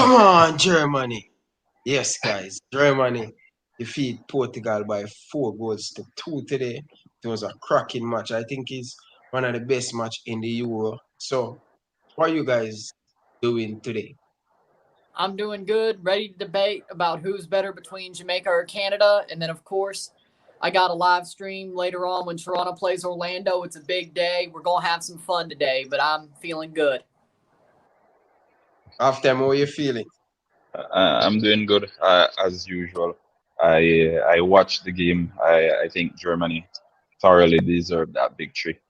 Come on, Germany. Yes, guys, Germany defeat Portugal by 4 goals to 2 today. It was a cracking match. I think it's one of the best match in the Euro. So, what are you guys doing today? I'm doing good, ready to debate about who's better between Jamaica or Canada. And then, of course, I got a live stream later on when Toronto plays Orlando. It's a big day. We're going to have some fun today, but I'm feeling good. After how are you feeling? I'm doing good as usual. I watched the game. I think Germany thoroughly deserved that victory.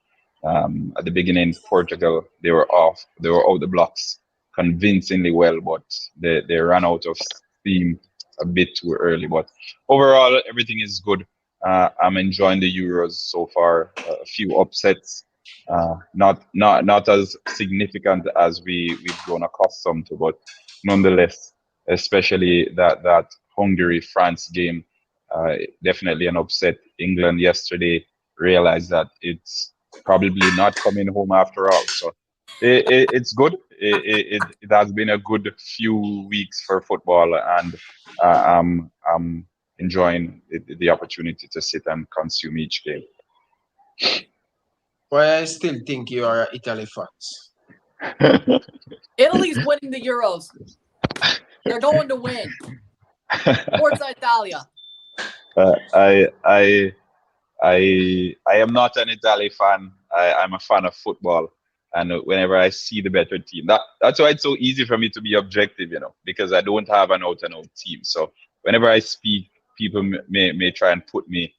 At the beginning, Portugal they were off. They were out the blocks convincingly well, but they ran out of steam a bit too early. But overall, everything is good. I'm enjoying the Euros so far. A few upsets, not as significant as we've grown accustomed to, but nonetheless, especially that Hungary France game, definitely an upset. England yesterday realized that it's probably not coming home after all. So it's good. It has been a good few weeks for football, and I'm enjoying the opportunity to sit and consume each game. Well, I still think you are Italy fans. Italy's winning the Euros. They're going to win. Forza Italia. I I am not an Italy fan. I'm a fan of football, and whenever I see the better team, that's why it's so easy for me to be objective, because I don't have an out and out team. So whenever I speak, people may try and put me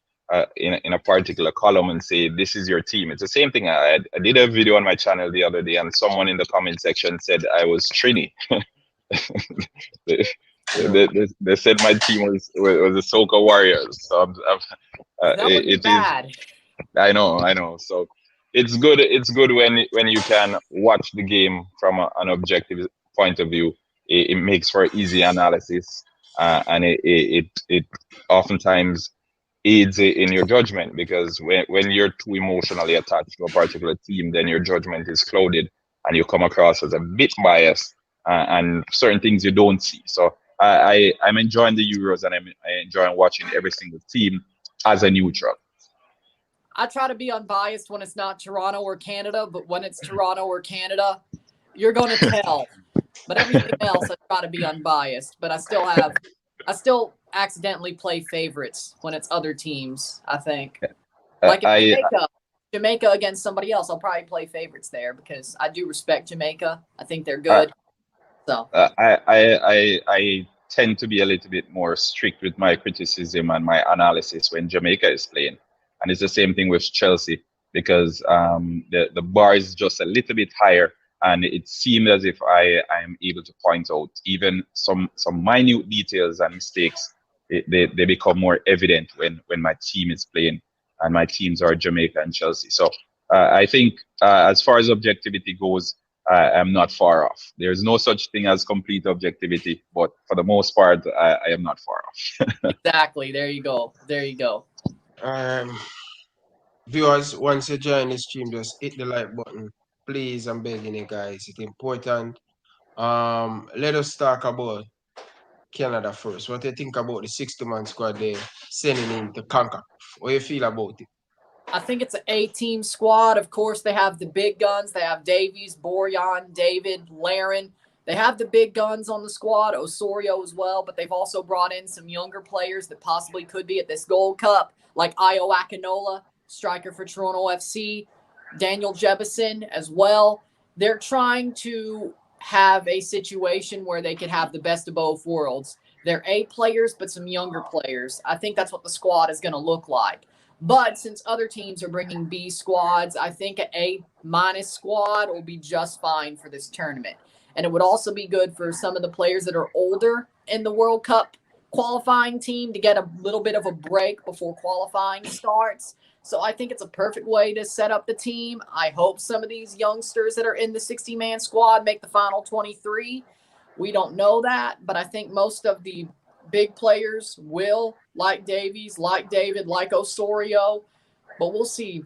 in a particular column and say this is your team. It's the same thing. I did a video on my channel the other day, and someone in the comment section said I was Trini. They said my team was the Soca Warriors. So That would be it is. bad. I know. So it's good. It's good when you can watch the game from an objective point of view. It makes for easy analysis, and it oftentimes aids in your judgment, because when you're too emotionally attached to a particular team, then your judgment is clouded, and you come across as a bit biased, and certain things you don't see. So I'm enjoying the Euros, and I'm enjoying watching every single team as a neutral. I try to be unbiased when it's not Toronto or Canada, but when it's Toronto or Canada, you're going to tell. But everything else, I try to be unbiased. But I still accidentally play favorites when it's other teams, I think. Like in Jamaica against somebody else, I'll probably play favorites there because I do respect Jamaica. I think they're good. I tend to be a little bit more strict with my criticism and my analysis when Jamaica is playing. And it's the same thing with Chelsea, because the bar is just a little bit higher, and it seemed as if I am able to point out even some minute details and mistakes. They become more evident when my team is playing, and my teams are Jamaica and Chelsea. So I think as far as objectivity goes, I'm not far off. There's no such thing as complete objectivity, but for the most part, I am not far off. Exactly. There you go. Viewers, once you join the stream, just hit the like button. Please, I'm begging you guys. It's important. Let us talk about Canada first. What do you think about the 60-man squad they sending in to CONCACAF? What do you feel about it? I think it's an A-team squad. Of course, they have the big guns. They have Davies, Borjan, David, Laren. They have the big guns on the squad, Osorio as well, but they've also brought in some younger players that possibly could be at this Gold Cup, like Io Akinola, striker for Toronto FC, Daniel Jebison as well. They're trying to have a situation where they could have the best of both worlds. They're A players, but some younger players. I think that's what the squad is going to look like. But since other teams are bringing B squads, I think an A- squad will be just fine for this tournament. And it would also be good for some of the players that are older in the World Cup qualifying team to get a little bit of a break before qualifying starts. So I think it's a perfect way to set up the team. I hope some of these youngsters that are in the 60-man squad make the final 23. We don't know that, but I think most of the big players will, like Davies, like David, like Osorio. But we'll see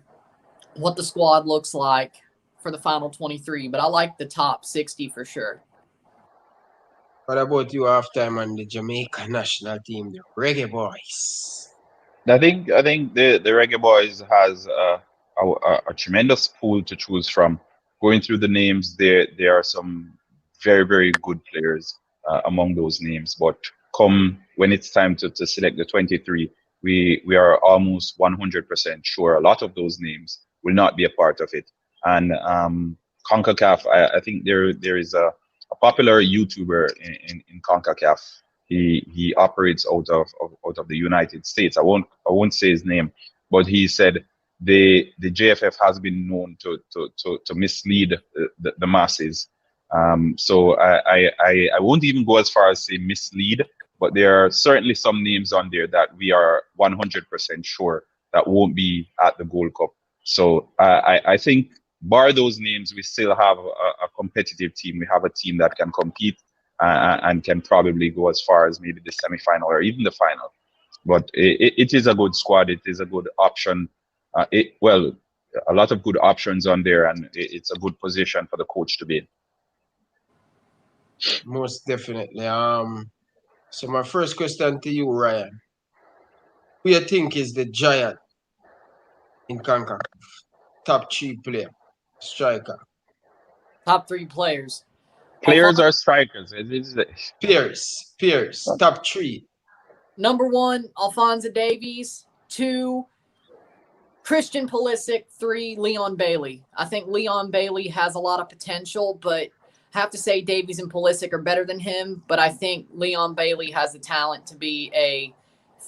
what the squad looks like for the final 23. But I like the top 60 for sure. What about you halftime on the Jamaica national team, the Reggae Boys? I think the Reggae Boys has a tremendous pool to choose from. Going through the names, there are some very good players among those names. But come when it's time to select the 23, we are almost 100% sure a lot of those names will not be a part of it. And CONCACAF, I think there is a popular YouTuber in CONCACAF. He operates out of the United States. I won't say his name, but he said the JFF has been known to mislead the masses. So I won't even go as far as say mislead, but there are certainly some names on there that we are 100% sure that won't be at the Gold Cup. So I think bar those names, we still have a competitive team. We have a team that can compete and can probably go as far as maybe the semi-final or even the final. But it is a good squad. It is a good option. Well, a lot of good options on there, and it's a good position for the coach to be in. Most definitely. So my first question to you, Ryan. Who you think is the giant in CONCACAF? Top three player, striker. Top three players. Players are strikers. It is Pierce. Top three. Number 1, Alphonso Davies. 2, Christian Pulisic. 3, Leon Bailey. I think Leon Bailey has a lot of potential, but have to say Davies and Pulisic are better than him. But I think Leon Bailey has the talent to be a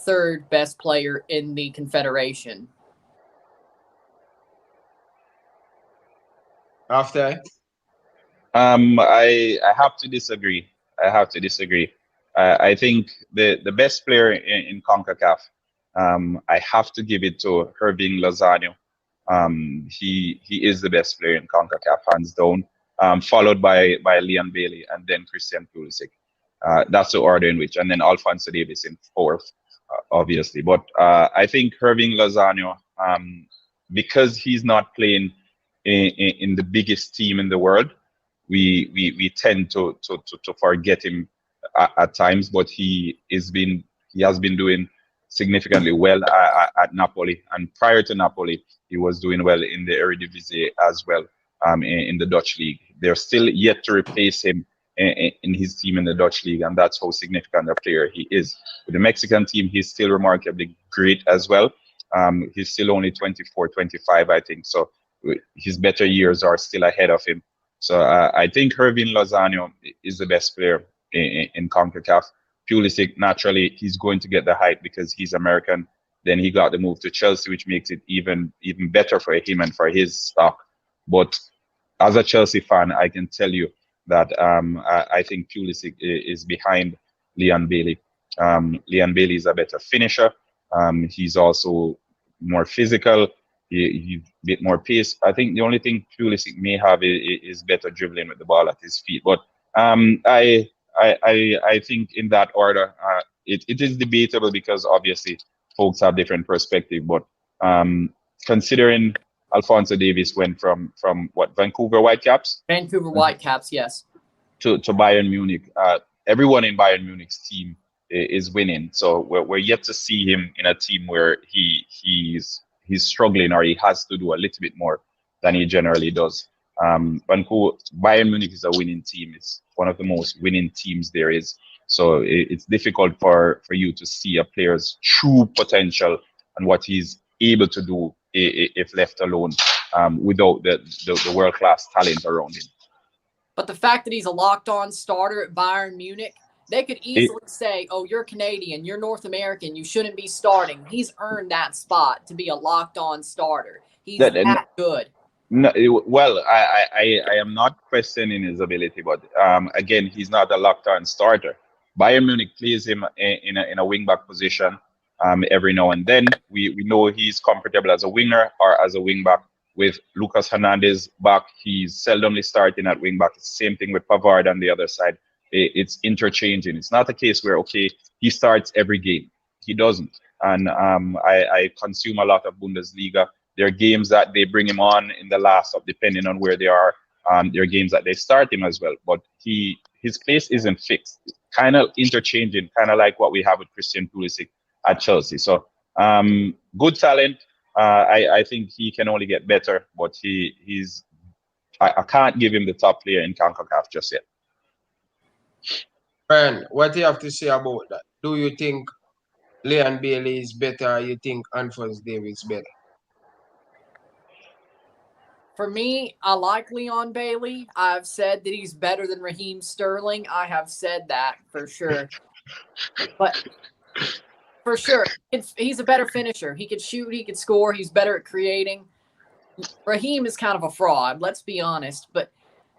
third best player in the Confederation. After? I have to disagree. I think the best player in CONCACAF, I have to give it to Irving Lozano. He is the best player in CONCACAF, hands down. Followed by Leon Bailey and then Christian Pulisic. That's the order in which, and then Alphonso Davies in fourth, obviously. But I think Irving Lozano, because he's not playing in the biggest team in the world, we tend to forget him at times, but he has been doing significantly well at Napoli, and prior to Napoli, he was doing well in the Eredivisie as well, in the Dutch league. They're still yet to replace him in his team in the Dutch league, and that's how significant a player he is. With the Mexican team, he's still remarkably great as well. He's still only 24, 25, I think, so his better years are still ahead of him. So I think Irving Lozano is the best player in CONCACAF. Pulisic, naturally, he's going to get the hype because he's American. Then he got the move to Chelsea, which makes it even better for him and for his stock. But as a Chelsea fan, I can tell you that I think Pulisic is behind Leon Bailey. Leon Bailey is a better finisher. He's also more physical. He's a bit more pace. I think the only thing Pulisic may have is better dribbling with the ball at his feet. But I think in that order, it is debatable because obviously folks have different perspective. But considering Alphonso Davies went from what, Vancouver Whitecaps? Vancouver Whitecaps, yes. To Bayern Munich. Everyone in Bayern Munich's team is winning. So we're yet to see him in a team where he's struggling or he has to do a little bit more than he generally does. Bayern Munich is a winning team. It's one of the most winning teams there is. So it's difficult for you to see a player's true potential and what he's able to do if left alone, without the world-class talent around him. But the fact that he's a locked-on starter at Bayern Munich, they could easily say, oh, you're Canadian, you're North American, you shouldn't be starting. He's earned that spot to be a locked-on starter. He's that good. No, well, I am not questioning his ability, but again, he's not a locked-on starter. Bayern Munich plays him in a wing-back position every now and then. We know he's comfortable as a winger or as a wing-back. With Lucas Hernandez back, he's seldomly starting at wing-back. It's the same thing with Pavard on the other side. It's interchanging. It's not a case where, okay, he starts every game. He doesn't. And I consume a lot of Bundesliga. There are games that they bring him on in the last of, depending on where they are, There are games that they start him as well, but his place isn't fixed. Kind of interchanging, kind of like what we have with Christian Pulisic at Chelsea. So good talent. I think he can only get better, but I can't give him the top player in CONCACAF just yet. Ryan, what do you have to say about that? Do you think Leon Bailey is better? Or you think Alphonse Davies better? For me, I like Leon Bailey. I've said that he's better than Raheem Sterling. I have said that for sure. But for sure, he's a better finisher. He could shoot, he could score, he's better at creating. Raheem is kind of a fraud, let's be honest. But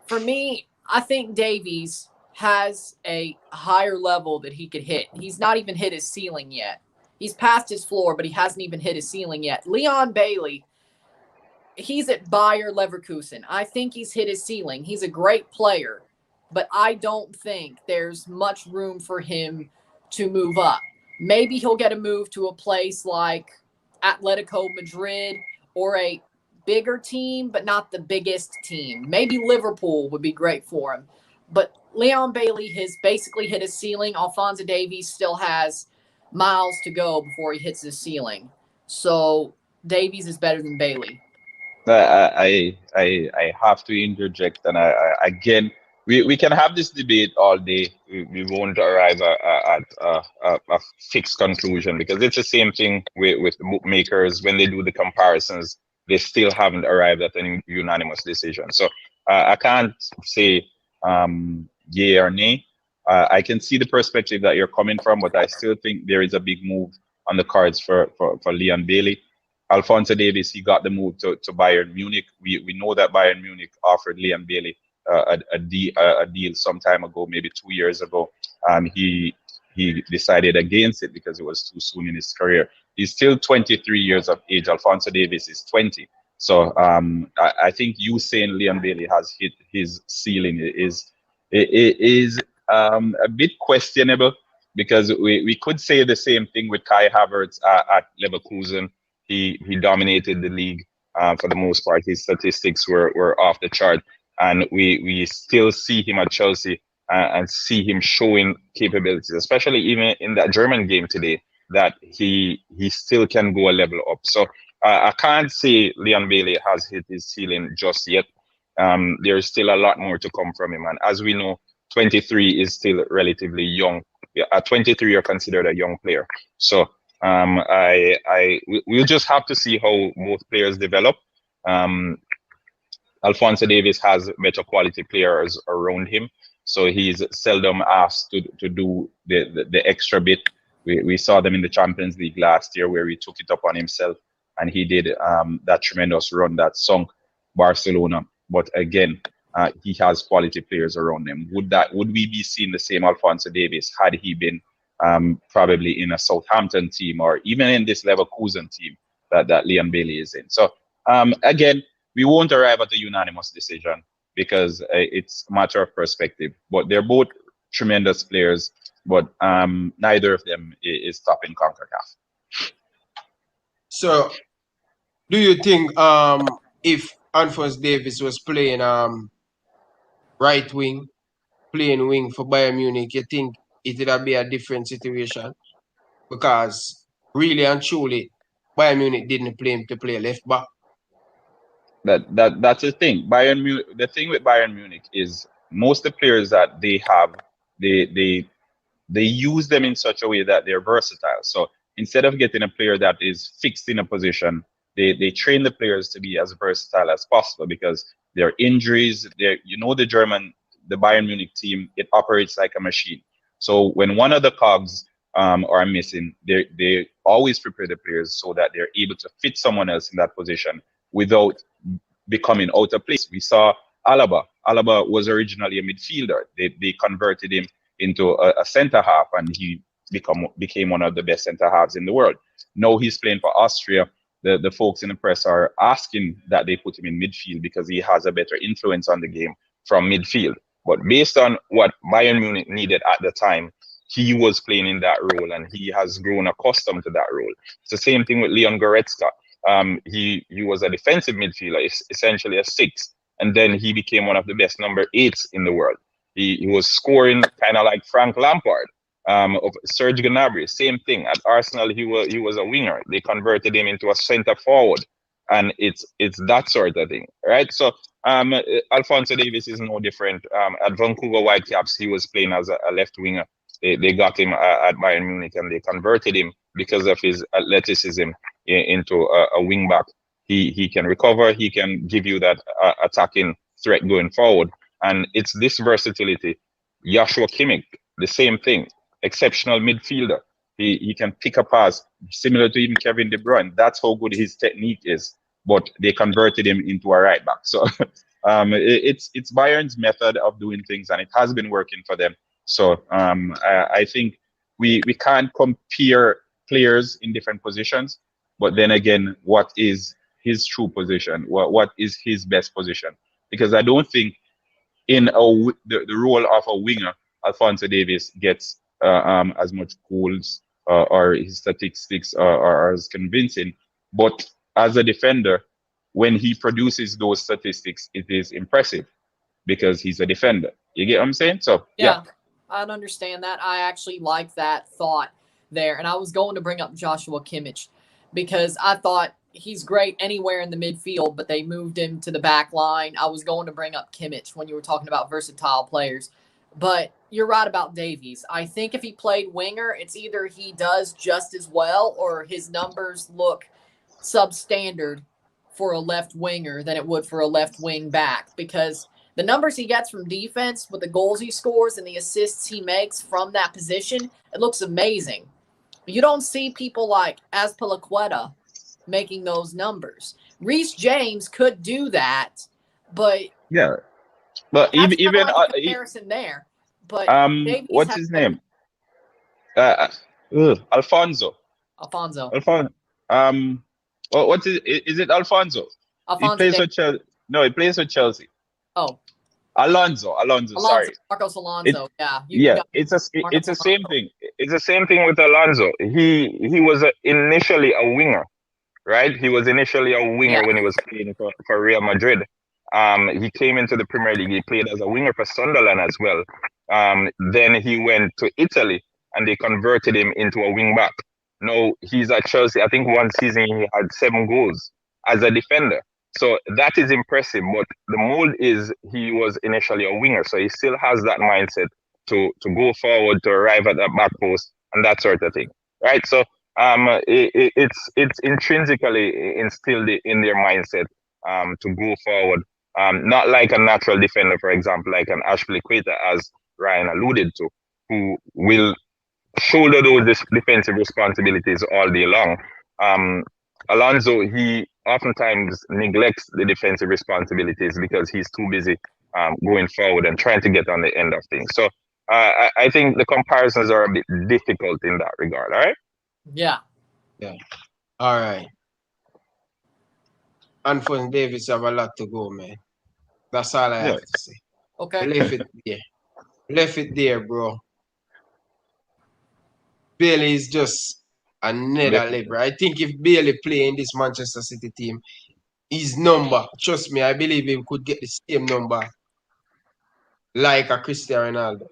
for me, I think Davies has a higher level that he could hit. He's not even hit his ceiling yet. He's past his floor, but he hasn't even hit his ceiling yet. Leon Bailey, he's at Bayer Leverkusen. I think he's hit his ceiling. He's a great player, but I don't think there's much room for him to move up. Maybe he'll get a move to a place like Atletico Madrid or a bigger team, but not the biggest team. Maybe Liverpool would be great for him. But Leon Bailey has basically hit his ceiling. Alphonse Davies still has miles to go before he hits his ceiling. So Davies is better than Bailey. I have to interject, and again, we can have this debate all day. We won't arrive at a fixed conclusion, because it's the same thing with the bookmakers. When they do the comparisons, they still haven't arrived at any unanimous decision. So I can't say yay or nay. I can see the perspective that you're coming from, but I still think there is a big move on the cards for Leon Bailey. Alphonse Davies, he got the move to Bayern Munich. We know that Bayern Munich offered Leon Bailey a deal some time ago, maybe 2 years ago. He decided against it because it was too soon in his career. He's still 23 years of age. Alphonse Davies is 20. So I think you saying Leon Bailey has hit his ceiling is a bit questionable, because we could say the same thing with Kai Havertz at Leverkusen. He dominated the league for the most part. His statistics were off the chart, and we still see him at Chelsea and see him showing capabilities, especially even in that German game today, that he still can go a level up. So I can't say Leon Bailey has hit his ceiling just yet. There's still a lot more to come from him, and as we know, 23 is still relatively young. At 23, you're considered a young player. So we'll just have to see how both players develop. Alphonse Davies has better quality players around him, so he's seldom asked to do the extra bit. We saw them in the Champions League last year, where he took it up on himself, and he did that tremendous run that sunk Barcelona. But again, he has quality players around him. Would we be seeing the same Alphonse Davies had he been probably in a Southampton team, or even in this Leverkusen team that Leon Bailey is in? So again, we won't arrive at a unanimous decision, because it's a matter of perspective. But they're both tremendous players, but neither of them is top in CONCACAF. So, do you think if Alphonse Davies was playing right wing, playing wing for Bayern Munich, you think it would be a different situation? Because really and truly, Bayern Munich didn't play him to play left back. That's the thing. The thing with Bayern Munich is most of the players that they have, they use them in such a way that they're versatile. So instead of getting a player that is fixed in a position, they train the players to be as versatile as possible, because their injuries, the Bayern Munich team, it operates like a machine. So when one of the cogs are missing, they always prepare the players so that they're able to fit someone else in that position without becoming out of place. We saw Alaba. Alaba was originally a midfielder. They converted him into a center half, and he became one of the best center halves in the world. Now he's playing for Austria. The folks in the press are asking that they put him in midfield because he has a better influence on the game from midfield. But based on what Bayern Munich needed at the time, he was playing in that role, and he has grown accustomed to that role. It's the same thing with Leon Goretzka. He was a defensive midfielder, essentially a six. and then he became one of the best number eights in the world. He was scoring kind of like Frank Lampard, of Serge Gnabry, same thing. At Arsenal, he was a winger. They converted him into a centre forward, and it's that sort of thing, right? So Alphonso Davies is no different. At Vancouver Whitecaps, he was playing as a left winger. They got him at Bayern Munich, and they converted him because of his athleticism into a wing back. He can recover. He can give you that attacking threat going forward, and it's this versatility. Joshua Kimmich, the same thing. Exceptional midfielder. He can pick a pass, similar to even Kevin De Bruyne. That's how good his technique is. But they converted him into a right back. So it's Bayern's method of doing things, and it has been working for them. So I think we can't compare players in different positions. But then again, what is his true position? What is his best position? Because I don't think in the role of a winger, Alphonso Davies gets as much goals or his statistics are as convincing. But as a defender, when he produces those statistics, it is impressive because he's a defender. You get what I'm saying? So yeah. I'd understand that. I actually like that thought there. And I was going to bring up Joshua Kimmich because I thought he's great anywhere in the midfield, but they moved him to the back line. I was going to bring up Kimmich when you were talking about versatile players. But you're right about Davies. I think if he played winger, it's either he does just as well or his numbers look substandard for a left winger than it would for a left wing back, because the numbers he gets from defense with the goals he scores and the assists he makes from that position, it looks amazing. You don't see people like Azpilicueta making those numbers. Reece James could do that, but yeah. But that's even like a comparison there. But what's his name? Alfonso. Alfonso. What is it? Alfonso. He plays for Chelsea. No, he plays for Chelsea. Oh, Alonso. Sorry, Marcos Alonso. It's the same thing. It's the same thing with Alonso. He was initially a winger, right? He was initially a winger when he was playing for Real Madrid. He came into the Premier League. He played as a winger for Sunderland as well. Then he went to Italy, and they converted him into a wing back. Now he's at Chelsea. I think one season he had 7 goals as a defender. So that is impressive. But the mold is he was initially a winger, so he still has that mindset to go forward, to arrive at that back post and that sort of thing, right? So it's intrinsically instilled in their mindset to go forward. Not like a natural defender, for example, like an Azpilicueta, as Ryan alluded to, who will shoulder those defensive responsibilities all day long. Alonso, he oftentimes neglects the defensive responsibilities because he's too busy going forward and trying to get on the end of things. So I think the comparisons are a bit difficult in that regard. All right? Yeah. All right. Alphonso Davies have a lot to go, man. That's all I have to say. Okay. Left it there, bro. Bailey is just another level. I think if Bailey play in this Manchester City team, his number, trust me, I believe he could get the same number like a Cristiano Ronaldo.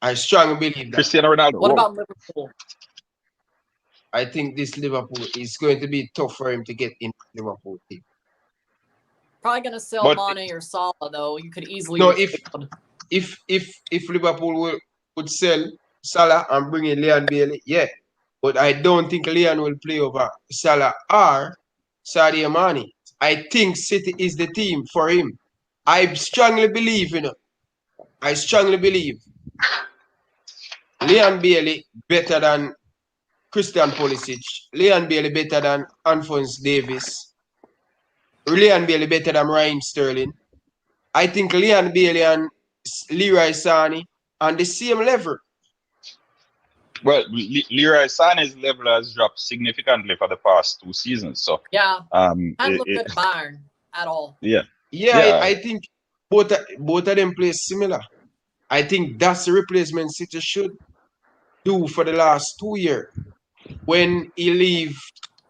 I strongly believe that. Cristiano Ronaldo. What about Liverpool? I think this Liverpool is going to be tough for him to get in the Liverpool team. Probably going to sell Mane or Salah, though. You could easily. No, if Liverpool would sell Salah and bring in Leon Bailey, yeah. But I don't think Leon will play over Salah or Sadio Mane. I think City is the team for him. I strongly believe, I strongly believe Leon Bailey better than Christian Pulisic. Leon Bailey better than Alphonso Davies. Leon Bailey better than Raheem Sterling. I think Leon Bailey and Leroy Sané on the same level. Well, Leroy Sané's level has dropped significantly for the past 2 seasons. So hadn't looked good at Bayern at all. I think both of them play similar. I think that's the replacement City should do for the last 2 years when he leave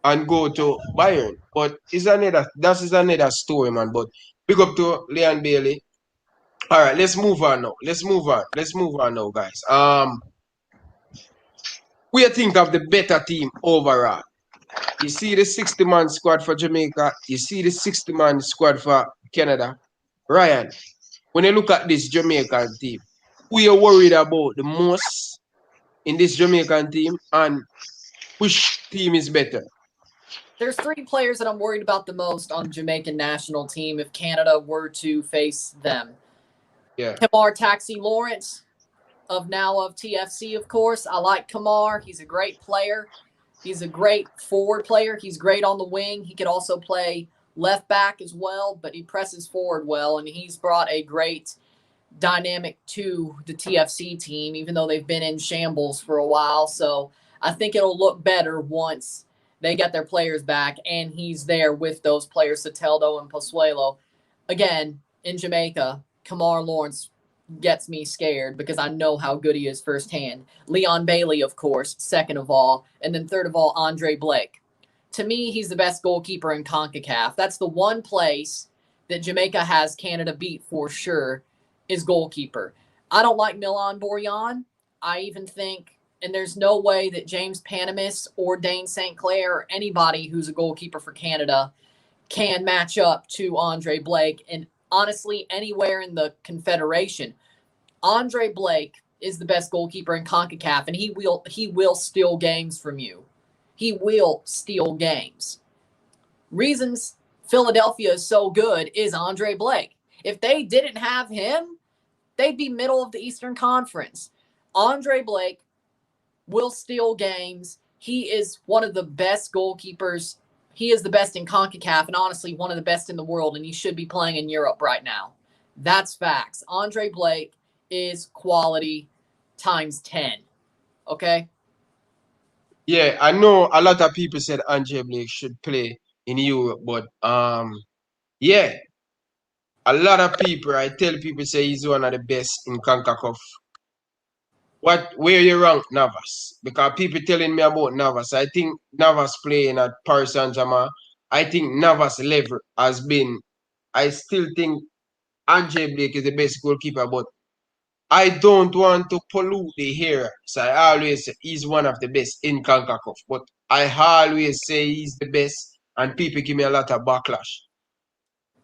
and go to Bayern. But that is another story, man. But Big up to Leon Bailey. All right, let's move on now. Let's move on. Let's move on now, guys. We think of the better team overall. You see the 60-man squad for Jamaica. You see the 60-man squad for Canada. Ryan, when you look at this Jamaican team, who you worried about the most in this Jamaican team, and which team is better? There's three players that I'm worried about the most on the Jamaican national team if Canada were to face them. Yeah. Kamar Taxi Lawrence of TFC, of course. I like Kamar. He's a great player. He's a great forward player. He's great on the wing. He could also play left back as well, but he presses forward well, and he's brought a great dynamic to the TFC team, even though they've been in shambles for a while. So I think it'll look better once they get their players back, and he's there with those players, Soteldo and Pozuelo. Again, in Jamaica, Kamar Lawrence gets me scared because I know how good he is firsthand. Leon Bailey, of course, second of all. And then third of all, Andre Blake. To me, he's the best goalkeeper in CONCACAF. That's the one place that Jamaica has Canada beat for sure, is goalkeeper. I don't like Milan Borjan. I even think, and there's no way that James Panamis or Dane St. Clair or anybody who's a goalkeeper for Canada can match up to Andre Blake. And honestly, anywhere in the Confederation, Andre Blake is the best goalkeeper in CONCACAF, and he will steal games from you. He will steal games. Reasons Philadelphia is so good is Andre Blake. If they didn't have him, they'd be middle of the Eastern Conference. Andre Blake will steal games. He is one of the best goalkeepers. He is the best in CONCACAF and honestly one of the best in the world, and he should be playing in Europe right now. That's facts. Andre Blake is quality times 10. Okay? Yeah, I know a lot of people said Andre Blake should play in Europe, but yeah, a lot of people, I tell people say he's one of the best in CONCACAF. Where you rank Navas? Because people telling me about Navas. I think Navas playing at Paris Saint-Germain. I think Navas level has been. I still think Andre Blake is the best goalkeeper, but I don't want to pollute the air. So I always say he's one of the best in CONCACAF. But I always say he's the best, and people give me a lot of backlash.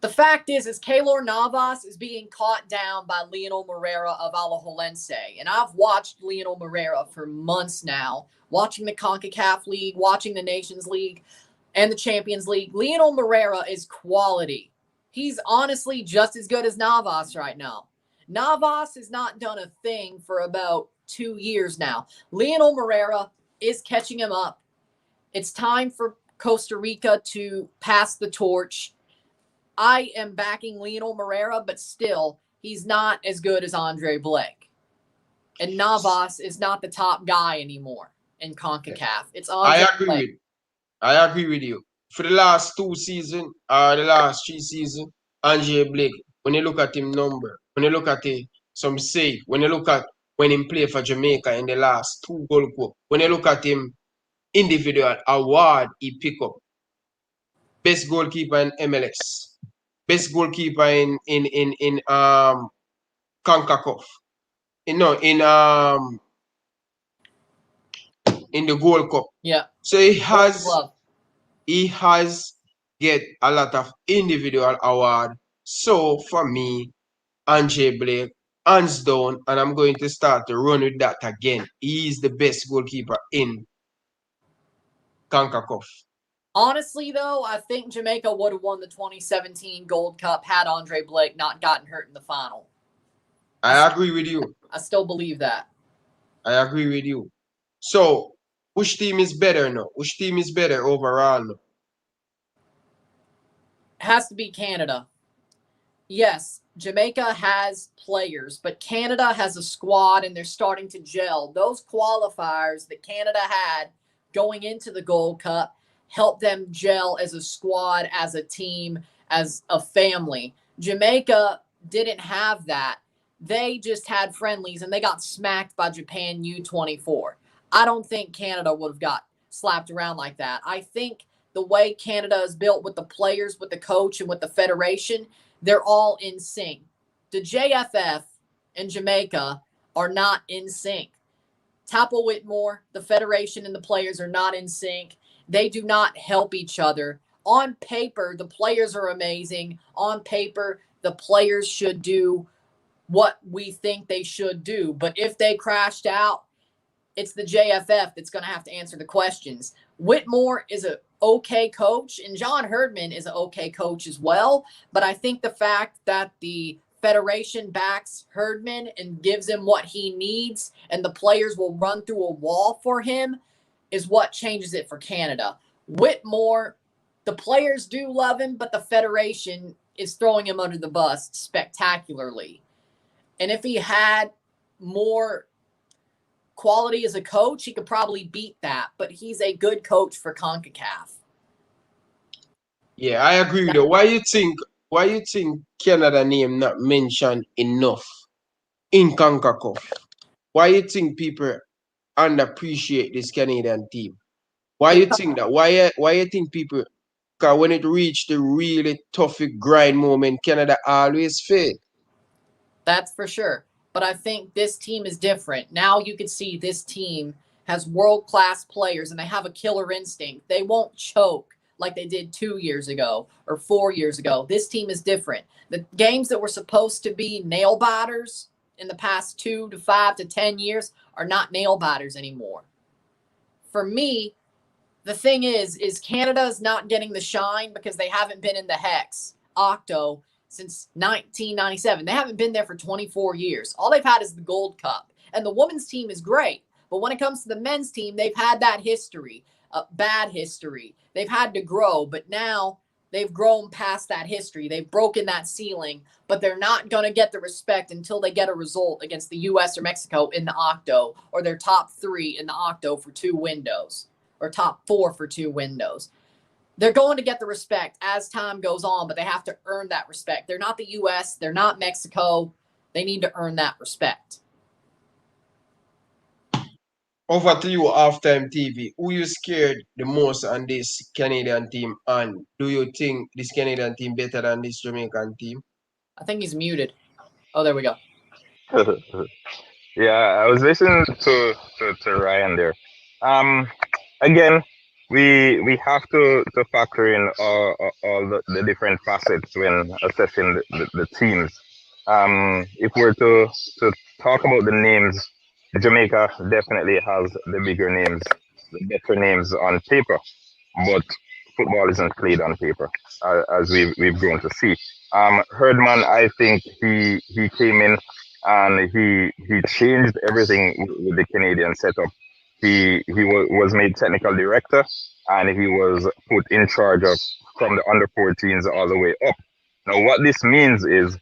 The fact is Keylor Navas is being caught down by Lionel Moreira of Alajuelense. And I've watched Lionel Moreira for months now, watching the CONCACAF League, watching the Nations League, and the Champions League. Lionel Moreira is quality. He's honestly just as good as Navas right now. Navas has not done a thing for about 2 years now. Lionel Moreira is catching him up. It's time for Costa Rica to pass the torch. I am backing Lionel Moreira, but still, he's not as good as Andre Blake. And Navas is not the top guy anymore in CONCACAF. It's Andre Blake. I agree with you. For the last 2 seasons, or the last 3 seasons, Andre Blake, when you look at him number, when you look at some save, when you look at when he played for Jamaica in the last 2 Gold Cup, when you look at him individual award he pick up, best goalkeeper in MLS. Best goalkeeper in CONCACAF. In the Gold Cup. Yeah. So he has get a lot of individual award. So for me, Andre Blake, hands down, and I'm going to start to run with that again. He is the best goalkeeper in CONCACAF. Honestly, though, I think Jamaica would have won the 2017 Gold Cup had Andre Blake not gotten hurt in the final. I agree with you. I still believe that. I agree with you. So, which team is better now? Which team is better overall now? It has to be Canada. Yes, Jamaica has players, but Canada has a squad and they're starting to gel. Those qualifiers that Canada had going into the Gold Cup help them gel as a squad, as a team, as a family. Jamaica didn't have that. They just had friendlies and they got smacked by Japan U24. I don't think Canada would have got slapped around like that. I think the way Canada is built with the players, with the coach, and with the federation, they're all in sync. The JFF and Jamaica are not in sync. Tapple Whitmore, the Federation, and the players are not in sync. They do not help each other. On paper, the players are amazing. On paper, the players should do what we think they should do. But if they crashed out, it's the JFF that's going to have to answer the questions. Whitmore is an okay coach, and John Herdman is an okay coach as well. But I think the fact that the Federation backs Herdman and gives him what he needs, and the players will run through a wall for him, is what changes it for Canada. Whitmore, the players do love him, but the Federation is throwing him under the bus spectacularly. And if he had more quality as a coach, he could probably beat that. But he's a good coach for CONCACAF. Yeah, I agree with you. Why you think Canada name not mentioned enough in CONCACAF? Why you think people underappreciate this Canadian team? Why you think that? Why you think people? Because when it reached the really tough grind moment, Canada always fail. That's for sure. But I think this team is different. Now you can see this team has world-class players, and they have a killer instinct. They won't choke like they did 2 years ago or 4 years ago. This team is different. The games that were supposed to be nail-biters in the past 2 to 5 to 10 years are not nail-biters anymore. For me, the thing is Canada is not getting the shine because they haven't been in the Hex, Octo, since 1997. They haven't been there for 24 years. All they've had is the Gold Cup. And the women's team is great. But when it comes to the men's team, they've had that history, bad history. They've had to grow, but now they've grown past that history. They've broken that ceiling, but they're not going to get the respect until they get a result against the U.S. or Mexico in the Octo, or their top 3 in the Octo for 2 windows, or top 4 for 2 windows. They're going to get the respect as time goes on, but they have to earn that respect. They're not the U.S. They're not Mexico. They need to earn that respect. Over to you, Halftime TV. Who you scared the most on this Canadian team, and do you think this Canadian team better than this Jamaican team? I think he's muted. Oh, there we go. Yeah, I was listening to Ryan there. Again, we have to factor in all the different facets when assessing the teams. If we're to talk about the names, Jamaica definitely has the bigger names, the better names on paper, but football isn't played on paper, as we've grown to see. Herdman, I think he came in and he changed everything with the Canadian setup. He was made technical director, and he was put in charge of from the under 14s all the way up. Now, what this means is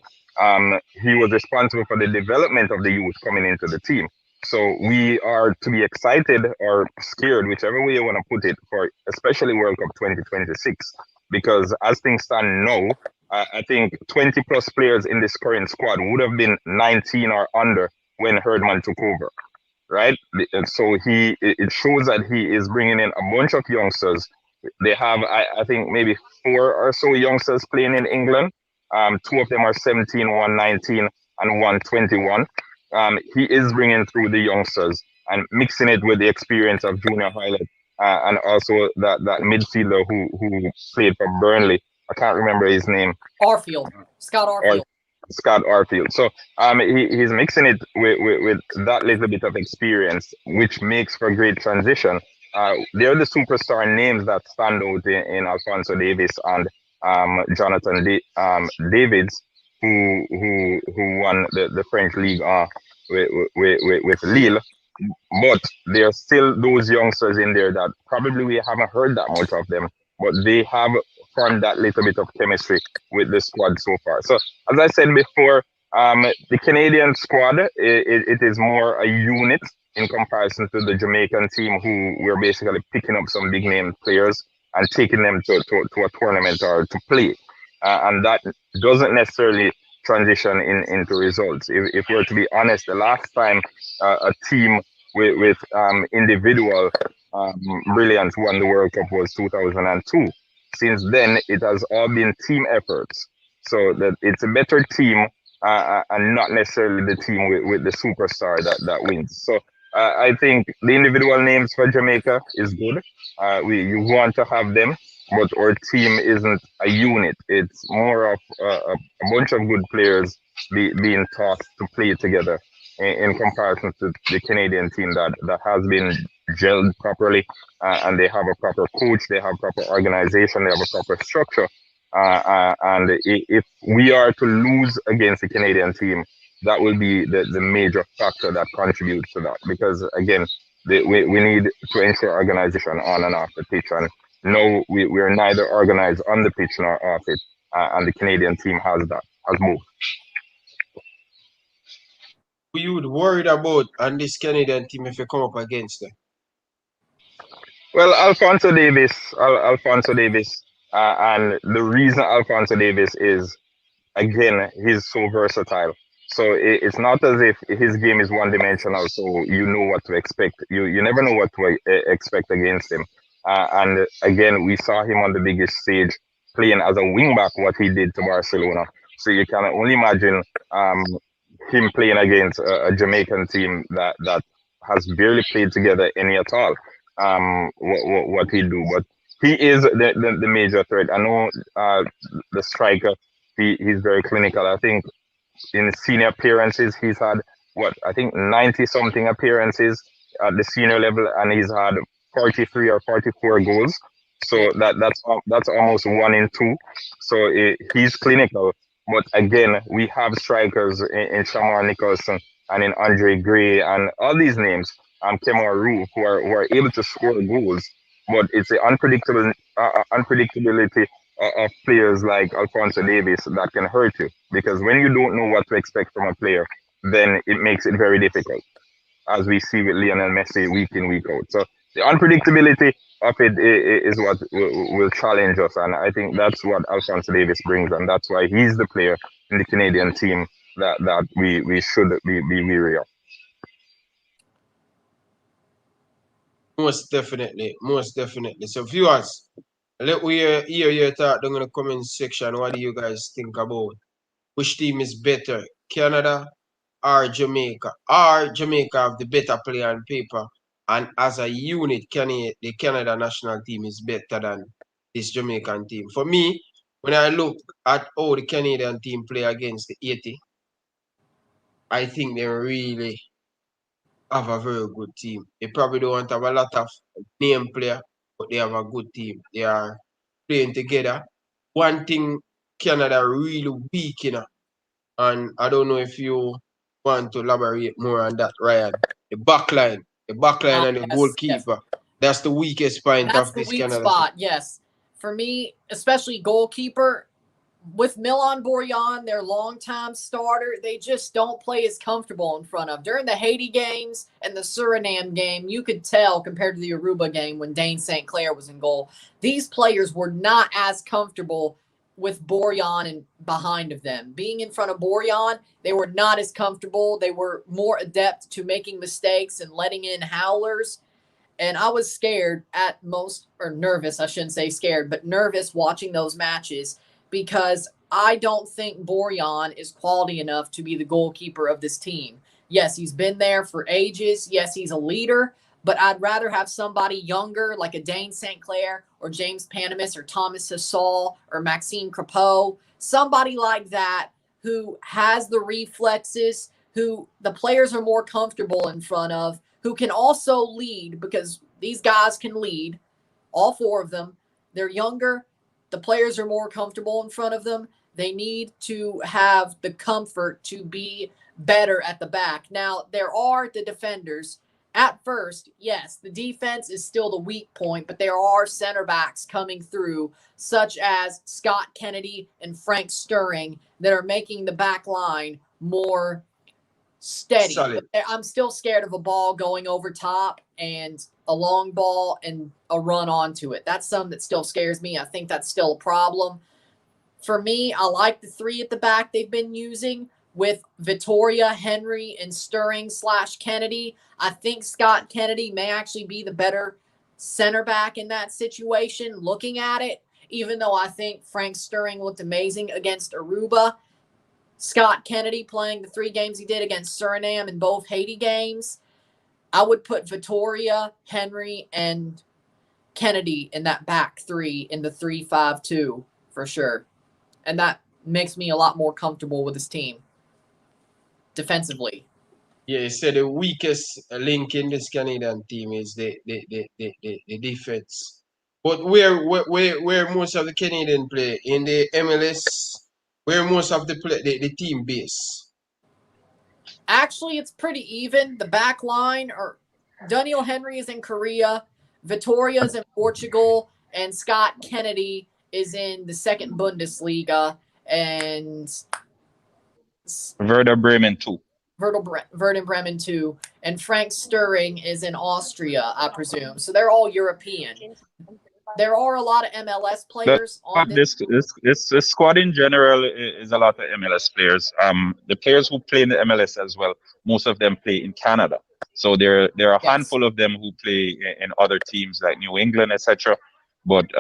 he was responsible for the development of the youth coming into the team. So we are to be excited or scared, whichever way you want to put it, for especially World Cup 2026, because as things stand now, I think 20 plus players in this current squad would have been 19 or under when Herdman took over, right? So it shows that he is bringing in a bunch of youngsters. They have, I think, maybe 4 or so youngsters playing in England. 2 of them are 17, 1 19, and 1 21. He is bringing through the youngsters and mixing it with the experience of Junior Highlight and also that midfielder who played for Burnley. I can't remember his name. Scott Arfield. Scott Arfield. So he's mixing it with that little bit of experience, which makes for great transition. They're the superstar names that stand out in Alphonso Davies and Jonathan Davies, who won the French League with Lille. But there are still those youngsters in there that probably we haven't heard that much of them, but they have formed that little bit of chemistry with the squad so far. So as I said before, the Canadian squad, it is more a unit in comparison to the Jamaican team, who we're basically picking up some big name players and taking them to a tournament or to play. And that doesn't necessarily transition into results. If we're to be honest, the last time a team with individual brilliance won the World Cup was 2002. Since then, it has all been team efforts. So that it's a better team, and not necessarily the team with the superstar that wins. So I think the individual names for Jamaica is good. You want to have them, but our team isn't a unit. It's more of a bunch of good players being taught to play together in comparison to the Canadian team that has been gelled properly, and they have a proper coach, they have proper organization, they have a proper structure. And if we are to lose against the Canadian team, that will be the major factor that contributes to that. Because again, we need to ensure organization on and off the pitch. And no, we are neither organized on the pitch nor off it. And the Canadian team has that, has both. Who you worried about on this Canadian team if you come up against them? Well, Alfonso Davis, and the reason Alfonso Davis is, again, he's so versatile. So it's not as if his game is one dimensional. So you know what to expect. You never know what to expect against him. And again, we saw him on the biggest stage playing as a wingback. What he did to Barcelona. So you can only imagine him playing against a Jamaican team that has barely played together any at all. What he do, but he is the major threat. I know the striker. He's very clinical. I think in senior appearances, he's had what I think 90 something appearances at the senior level, and he's had 43 or 44 goals. So that's almost 1 in 2. So he's clinical. But again, we have strikers in Shamar Nicholson and in Andre Gray and all these names, Kemar Roof, who are able to score goals. But it's the unpredictability of players like Alfonso Davis that can hurt you, because when you don't know what to expect from a player, then it makes it very difficult, as we see with Lionel Messi week in, week out. So the unpredictability of it is what will challenge us, and I think that's what Alfonso Davis brings, and that's why he's the player in the Canadian team that we should be wary of. Most definitely, most definitely. So viewers, let we hear your thought down in the comment section. What do you guys think about which team is better, Canada or Jamaica? Or Jamaica have the better player on paper, and as a unit, the Canada national team is better than this Jamaican team. For me, when I look at how the Canadian team play against the 80, I think they really have a very good team. They probably don't have a lot of name player, but they have a good team. They are playing together. One thing Canada really weak in, and I don't know if you want to elaborate more on that, Ryan. The backline and the Yes, yes. goalkeeper. That's the weakest point That's of the this weak Canada. spot, yes. For me, especially goalkeeper, with Milan Borjan, their longtime starter, they just don't play as comfortable in front of. During the Haiti games and the Suriname game, you could tell compared to the Aruba game when Dane St. Clair was in goal, these players were not as comfortable with Borjan and behind of them. Being in front of Borjan, they were not as comfortable. They were more adept to making mistakes and letting in howlers. And I was scared at most, or nervous, I shouldn't say scared, but nervous watching those matches because I don't think Borjan is quality enough to be the goalkeeper of this team. Yes, he's been there for ages. Yes, he's a leader, but I'd rather have somebody younger like a Dane St. Clair or James Panamis or Thomas Hasal or Maxime Crepeau, somebody like that who has the reflexes, who the players are more comfortable in front of, who can also lead, because these guys can lead, all 4 of them. They're younger. The players are more comfortable in front of them. They need to have the comfort to be better at the back. Now, there are the defenders. At first, yes, the defense is still the weak point, but there are center backs coming through, such as Scott Kennedy and Frank Stirring, that are making the back line more steady. Solid. But I'm still scared of a ball going over top and a long ball and a run onto it. That's something that still scares me. I think that's still a problem. For me, I like the 3 at the back they've been using with Vittoria, Henry, and Stirring / Kennedy. I think Scott Kennedy may actually be the better center back in that situation. Looking at it, even though I think Frank Stirring looked amazing against Aruba. Scott Kennedy playing the 3 games he did against Suriname in both Haiti games. I would put Vittoria, Henry, and Kennedy in that back 3 in the 3-5-2 for sure. And that makes me a lot more comfortable with this team defensively. Yeah, he said the weakest link in this Canadian team is the defense. But where most of the Canadian play in the MLS, where most of the team base. Actually, it's pretty even. The back line are Daniel Henry is in Korea, Vittoria is in Portugal, and Scott Kennedy is in the second Bundesliga, and Werder Bremen too. Werder Bremen too, and Frank Stirring is in Austria, I presume. So they're all European. There are a lot of MLS players on this squad in general is a lot of MLS players. The players who play in the MLS as well, most of them play in Canada. So there are a handful of them who play in other teams like New England, etc. But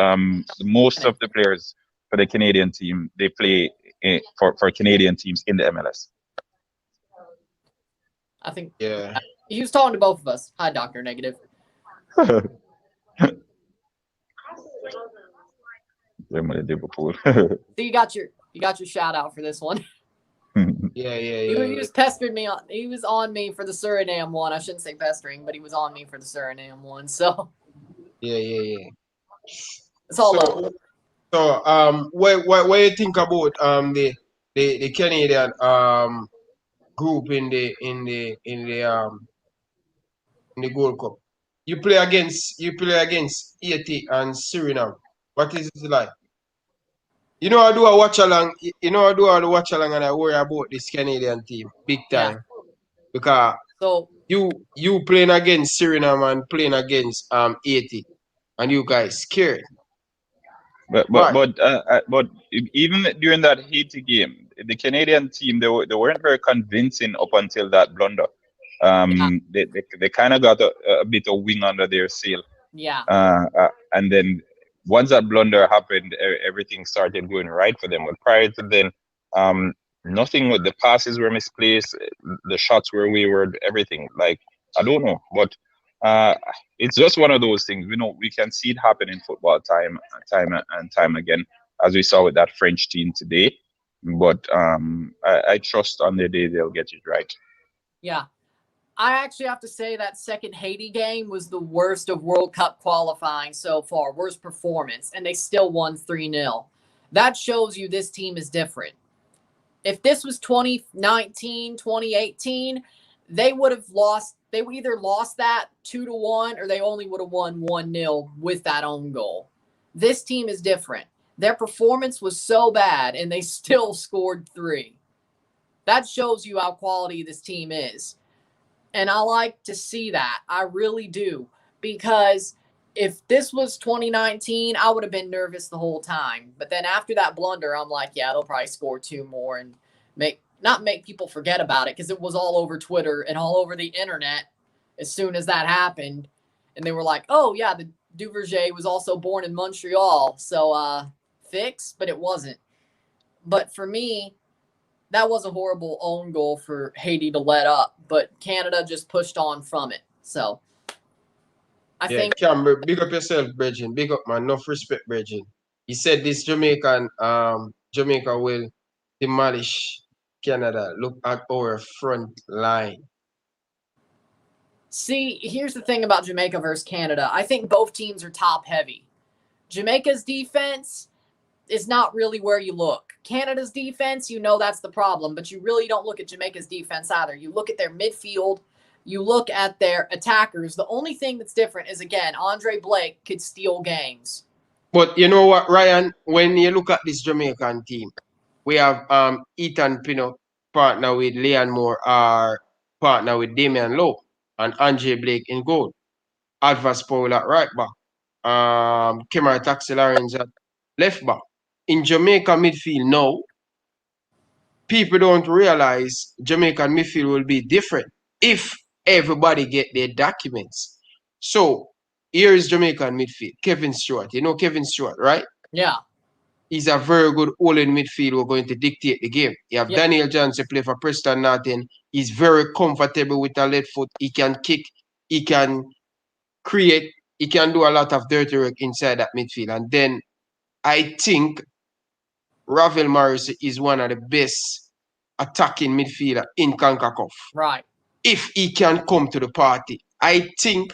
most of the players for the Canadian team, they play for Canadian teams in the MLS. I think Yeah. he was talking to both of us. Hi, Dr. Negative. Liverpool. So you got your shout out for this one. Yeah. He was pestering me on. He was on me for the Suriname one. I shouldn't say pestering, but he was on me for the Suriname one. So Yeah. it's all love. So what you think about the Canadian group in the Gold Cup? You play against Haiti and Suriname. What is it like? You know, I do a watch along. You know, I do all the watch along, and I worry about this Canadian team big time because you playing against Suriname and playing against Haiti, and you guys scared. But even during that Haiti game, the Canadian team they weren't very convincing up until that blunder. They kind of got a bit of wing under their sail. Yeah. And then once that blunder happened, everything started going right for them. But prior to then, nothing with the passes were misplaced, the shots were wayward, everything. Like, I don't know, but it's just one of those things. We can see it happen in football time and time again, as we saw with that French team today. But I trust on the day they'll get it right. Yeah. I actually have to say that second Haiti game was the worst of World Cup qualifying so far, worst performance, and they still won 3-0. That shows you this team is different. If this was 2019, 2018, they would have lost. They would either lost that 2-1 or they only would have won 1-0 with that own goal. This team is different. Their performance was so bad, and they still scored 3. That shows you how quality this team is. And I like to see that. I really do. Because if this was 2019, I would have been nervous the whole time. But then after that blunder, I'm like, yeah, they'll probably score 2 more and not make people forget about it, because it was all over Twitter and all over the internet as soon as that happened. And they were like, oh, yeah, the Duverger was also born in Montreal. So fix, but it wasn't. But for me, that was a horrible own goal for Haiti to let up, but Canada just pushed on from it. So I think Cameron, big up yourself, Bridget. Big up, man. Enough respect, Bridget. He said this Jamaica will demolish Canada. Look at our front line. See, here's the thing about Jamaica versus Canada. I think both teams are top heavy. Jamaica's defense is not really where you look. Canada's defense, that's the problem, but you really don't look at Jamaica's defense either. You look at their midfield, you look at their attackers. The only thing that's different is, again, Andre Blake could steal games. But you know what, Ryan? When you look at this Jamaican team, we have Ethan Pinnock partner with Leon Moore, our partner with Damian Lowe, and Andre Blake in goal. Alvas Paul at right back. Kemar Taxi Lawrence at left back. In Jamaica midfield now, people don't realize Jamaican midfield will be different if everybody get their documents. So here is Jamaican midfield. Kevin Stewart. You know Kevin Stewart, right? Yeah. He's a very good all-in midfield who are going to dictate the game. You have Daniel Johnson play for Preston Norton. He's very comfortable with a left foot. He can kick. He can create. He can do a lot of dirty work inside that midfield. And then I think Ravel Morris is one of the best attacking midfielder in CONCACAF. Right. If he can come to the party, I think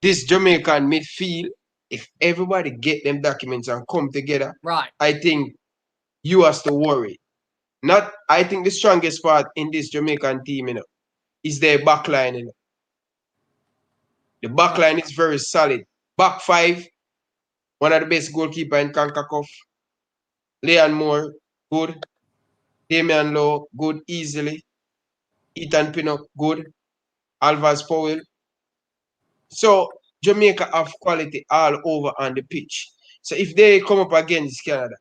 this Jamaican midfield, if everybody get them documents and come together, right, I think you has to worry. I think the strongest part in this Jamaican team, is their backline. The backline is very solid. Back five, one of the best goalkeeper in CONCACAF. Leon Moore, good. Damian Lowe, good easily. Ethan Pinnock, good. Alvaz Powell. So Jamaica have quality all over on the pitch. So if they come up against Canada,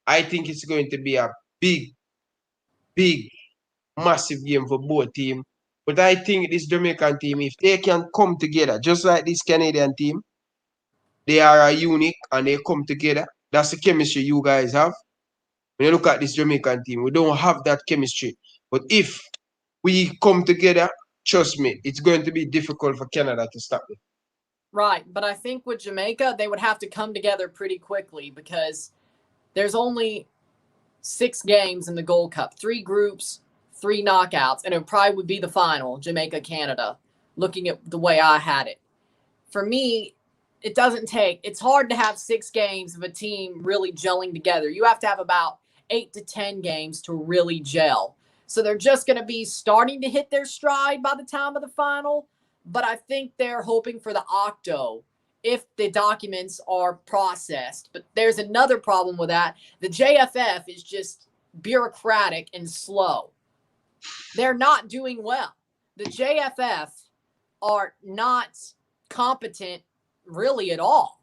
I think it's going to be a big, massive game for both teams. But I think this Jamaican team, if they can come together, just like this Canadian team, they are a unique and they come together. That's the chemistry you guys have. When you look at this Jamaican team, we don't have that chemistry. But if we come together, trust me, it's going to be difficult for Canada to stop it. Right, but I think with Jamaica, they would have to come together pretty quickly because there's only 6 games in the Gold Cup, 3 groups, 3 knockouts, and it probably would be the final, Jamaica-Canada, looking at the way I had it. For me, it's hard to have 6 games of a team really gelling together. You have to have about 8 to 10 games to really gel. So they're just going to be starting to hit their stride by the time of the final, but I think they're hoping for the octo if the documents are processed. But there's another problem with that. The JFF is just bureaucratic and slow. They're not doing well. The JFF are not competent really at all.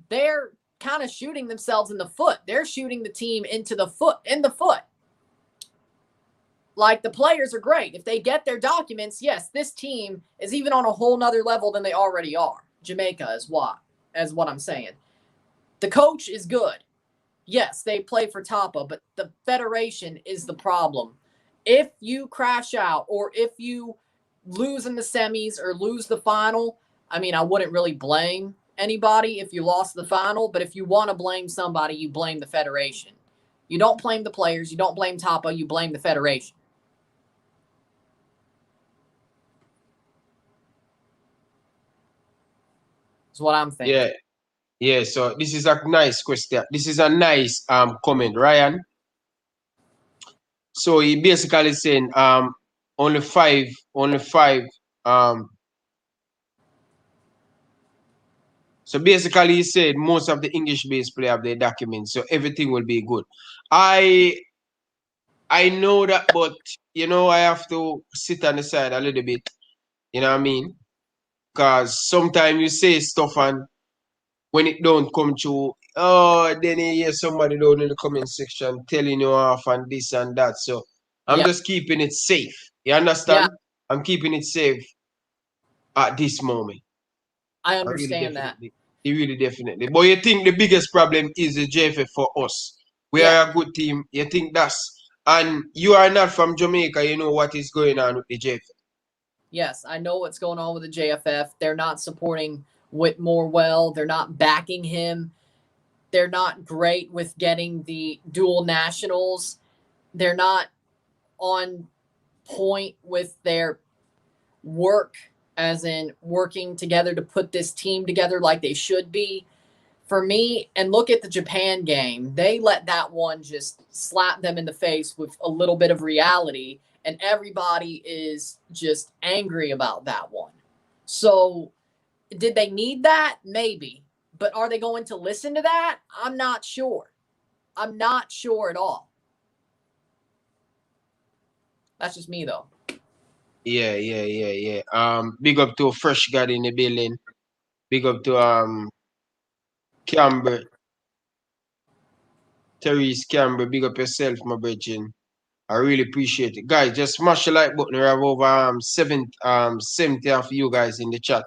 They're kind of shooting themselves in the foot. They're shooting the team in the foot. Like, the players are great. If they get their documents, yes, this team is even on a whole nother level than they already are. Jamaica is what I'm saying. The coach is good. Yes, they play for Tapa, but the federation is the problem. If you crash out or if you lose in the semis or lose the final, I mean, I wouldn't really blame anybody if you lost the final, but if you want to blame somebody, you blame the federation. You don't blame the players. You don't blame Tapa. You blame the federation. That's what I'm thinking. Yeah. So this is a nice question. This is a nice comment, Ryan. So he basically saying only five so basically he said most of the English-based players have their documents, so everything will be good. I know that, but I have to sit on the side a little bit. You know what I mean? Because sometimes you say stuff and when it don't come true, then you hear somebody down in the comment section telling you off and this and that. So I'm just keeping it safe. You understand? Yeah. I'm keeping it safe at this moment. I understand that. Really definitely. But you think the biggest problem is the JFF for us? We are a good team. You think and you are not from Jamaica, you know what is going on with the JFF. Yes, I know what's going on with the JFF. They're not supporting Whitmore well. They're not backing him. They're not great with getting the dual nationals. They're not on point with their work, as in working together to put this team together like they should be. For me, and look at the Japan game, they let that one just slap them in the face with a little bit of reality, and everybody is just angry about that one. So did they need that? Maybe. But are they going to listen to that? I'm not sure. I'm not sure at all. That's just me, though. Yeah. Big up to Fresh God in the building. Big up to Camber. Therese Camber, big up yourself, my brethren. I really appreciate it. Guys, just smash the like button. We have over 70 of you guys in the chat.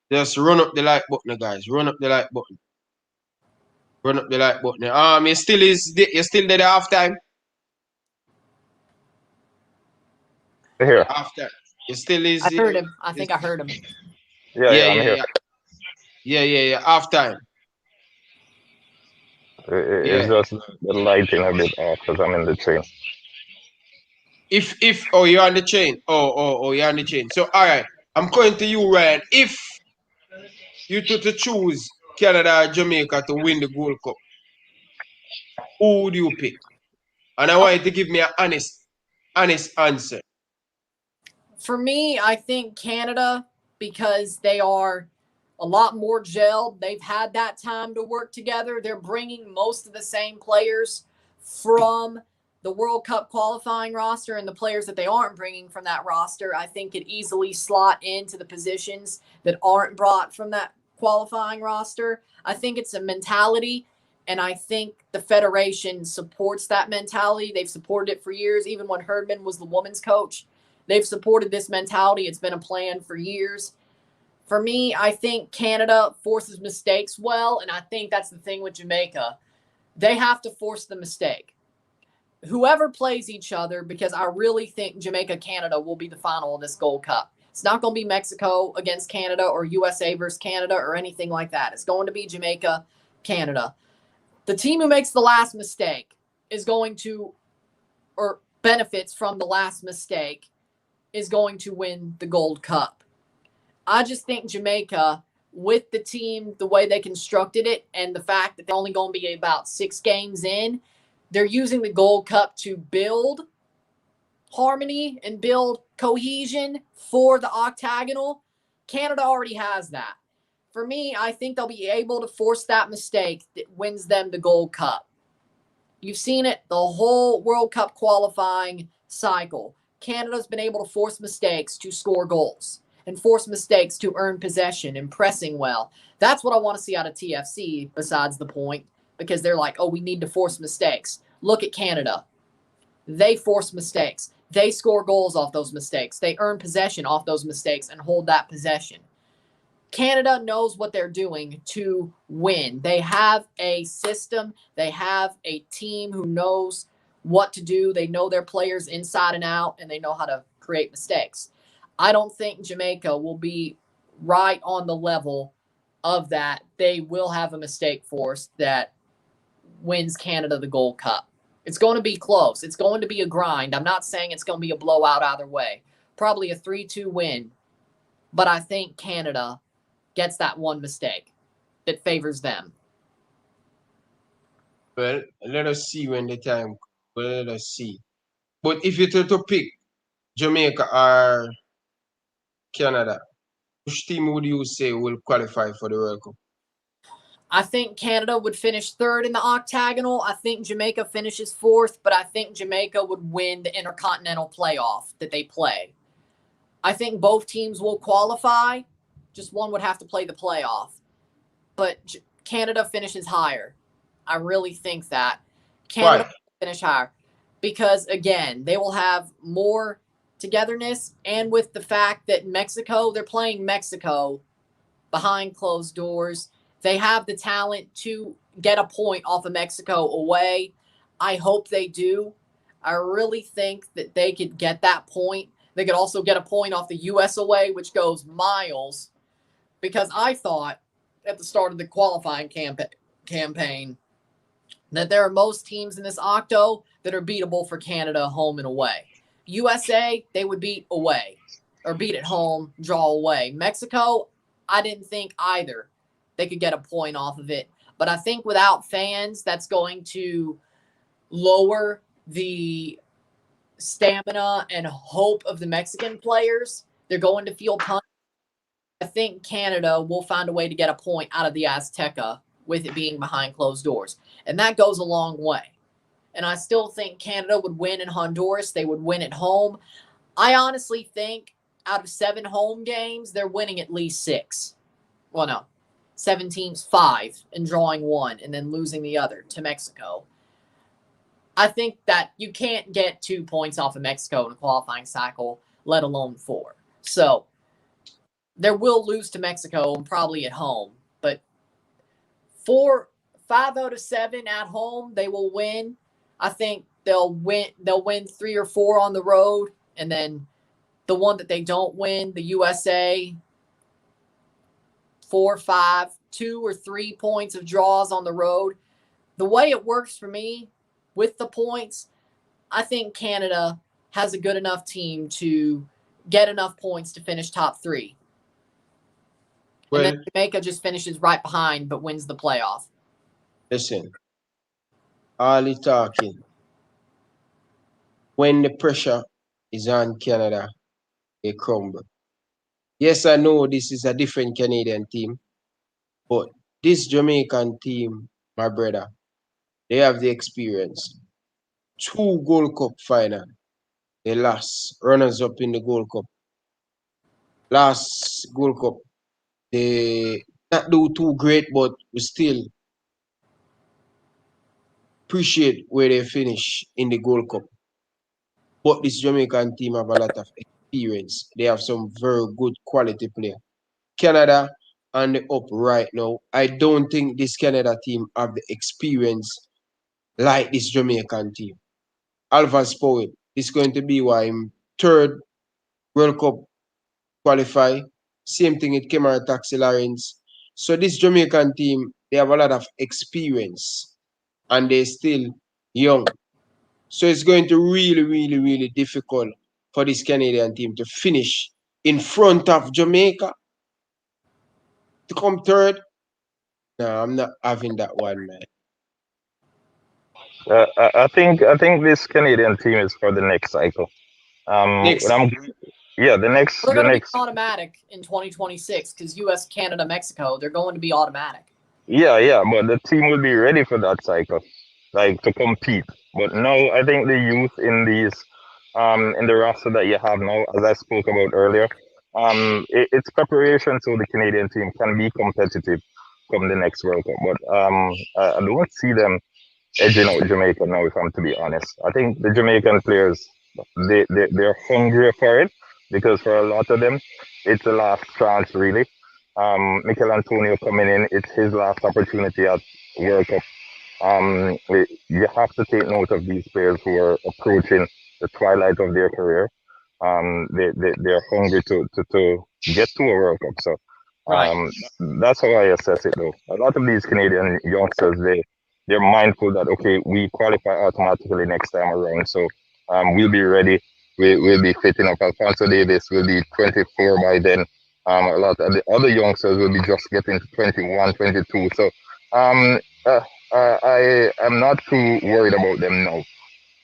Just run up the like button, guys. Run up the like button. Run up the like button. You still there half time? Here. Half time. You still I is heard him. I is think I heard him. Yeah, yeah, yeah, I'm yeah, here. yeah. Yeah. Half time. It's Yeah. just the lighting a bit off because I'm in the train. If oh you're on the chain. Oh you're on the chain. So all right. I'm going to you, Ryan. If you to choose Canada or Jamaica to win the Gold Cup, who would you pick? And I want you to give me an honest answer. For me, I think Canada, because they are a lot more gelled. They've had that time to work together. They're bringing most of the same players from the World Cup qualifying roster, and the players that they aren't bringing from that roster, I think could easily slot into the positions that aren't brought from that qualifying roster. I think it's a mentality, and I think the Federation supports that mentality. They've supported it for years, even when Herdman was the women's coach. They've supported this mentality. It's been a plan for years. For me, I think Canada forces mistakes well, and I think that's the thing with Jamaica. They have to force the mistake. Whoever plays each other, because I really think Jamaica-Canada will be the final of this Gold Cup. It's not going to be Mexico against Canada or USA versus Canada or anything like that. It's going to be Jamaica-Canada. The team who makes the last mistake is going to, or benefits from the last mistake, is going to win the Gold Cup. I just think Jamaica, with the team, the way they constructed it, and the fact that they're only going to be about 6 games in, they're using the Gold Cup to build harmony and build cohesion for the octagonal. Canada already has that. For me, I think they'll be able to force that mistake that wins them the Gold Cup. You've seen it the whole World Cup qualifying cycle. Canada's been able to force mistakes to score goals and force mistakes to earn possession and pressing well. That's what I want to see out of TFC, besides the point, because they're like, oh, we need to force mistakes. Look at Canada. They force mistakes. They score goals off those mistakes. They earn possession off those mistakes and hold that possession. Canada knows what they're doing to win. They have a system. They have a team who knows what to do. They know their players inside and out, and they know how to create mistakes. I don't think Jamaica will be right on the level of that. They will have a mistake force that wins Canada the Gold Cup. It's going to be close. It's going to be a grind. I'm not saying it's going to be a blowout either way. Probably a 3-2 win. But I think Canada gets that one mistake that favors them. Well, let us see when the time comes. Let us see. But if you to pick Jamaica or Canada, which team would you say will qualify for the World Cup? I think Canada would finish 3rd in the octagonal. I think Jamaica finishes 4th, but I think Jamaica would win the intercontinental playoff that they play. I think both teams will qualify. Just one would have to play the playoff. But Canada finishes higher. I really think that. Canada will finish higher. Because, again, they will have more togetherness. And with the fact that Mexico, they're playing Mexico behind closed doors. They have the talent to get a point off of Mexico away. I hope they do. I really think that they could get that point. They could also get a point off the U.S. away, which goes miles. Because I thought at the start of the qualifying campaign that there are most teams in this octo that are beatable for Canada home and away. USA, they would beat away or beat at home, draw away. Mexico, I didn't think either they could get a point off of it. But I think without fans, that's going to lower the stamina and hope of the Mexican players. They're going to feel punished. I think Canada will find a way to get a point out of the Azteca with it being behind closed doors. And that goes a long way. And I still think Canada would win in Honduras. They would win at home. I honestly think out of 7 home games, they're winning at least 6. Well, no. 7 teams, 5, and drawing 1, and then losing the other to Mexico. I think that you can't get 2 points off of Mexico in a qualifying cycle, let alone 4. So they will lose to Mexico and probably at home. But 4 5 out of 7 at home, they will win. I think they'll win 3 or 4 on the road, and then the one that they don't win, the USA, 4, 5, 2 or 3 points of draws on the road. The way it works for me with the points, I think Canada has a good enough team to get enough points to finish top 3. Well, and then Jamaica just finishes right behind but wins the playoff. listen, all the talking. When the pressure is on Canada, they crumble. Yes, I know this is a different Canadian team, but this Jamaican team, my brother, they have the experience. 2 Gold Cup final. They lost. Runners up in the Gold Cup. Last Gold Cup, they not do too great, but we still appreciate where they finish in the Gold Cup. But this Jamaican team have a lot of experience. They have some very good quality player. Canada on the up right now. I don't think this Canada team have the experience like this Jamaican team. Alva's Poet is going to be why I'm 3rd World Cup qualify. Same thing with Kemara Taxi Lawrence. So this Jamaican team, they have a lot of experience and they're still young. So it's going to really difficult for this Canadian team to finish in front of Jamaica to come 3rd. No, I'm not having that one, man. I think this Canadian team is for the next cycle. Next, They're The going to be next. automatic in 2026 because U.S., Canada, Mexico, they're going to be automatic. Yeah, but the team will be ready for that cycle, like to compete. But now I think the youth in the roster that you have now, as I spoke about earlier, it's preparation so the Canadian team can be competitive come the next World Cup. But I don't see them edging out Jamaica now, if I'm to be honest. I think the Jamaican players they're hungrier for it because for a lot of them it's the last chance really. Mikel Antonio coming in, it's his last opportunity at World Cup. You have to take note of these players who are approaching the twilight of their career. They're hungry to get to a World Cup. So Right. that's how I assess it though. A lot of these Canadian youngsters, they're mindful that okay, we qualify automatically next time around. So we'll be ready. We'll be fitting up. Alfonso Davis will be 24 by then. A lot of the other youngsters will be just getting to 21, 22. So I am not too worried about them now.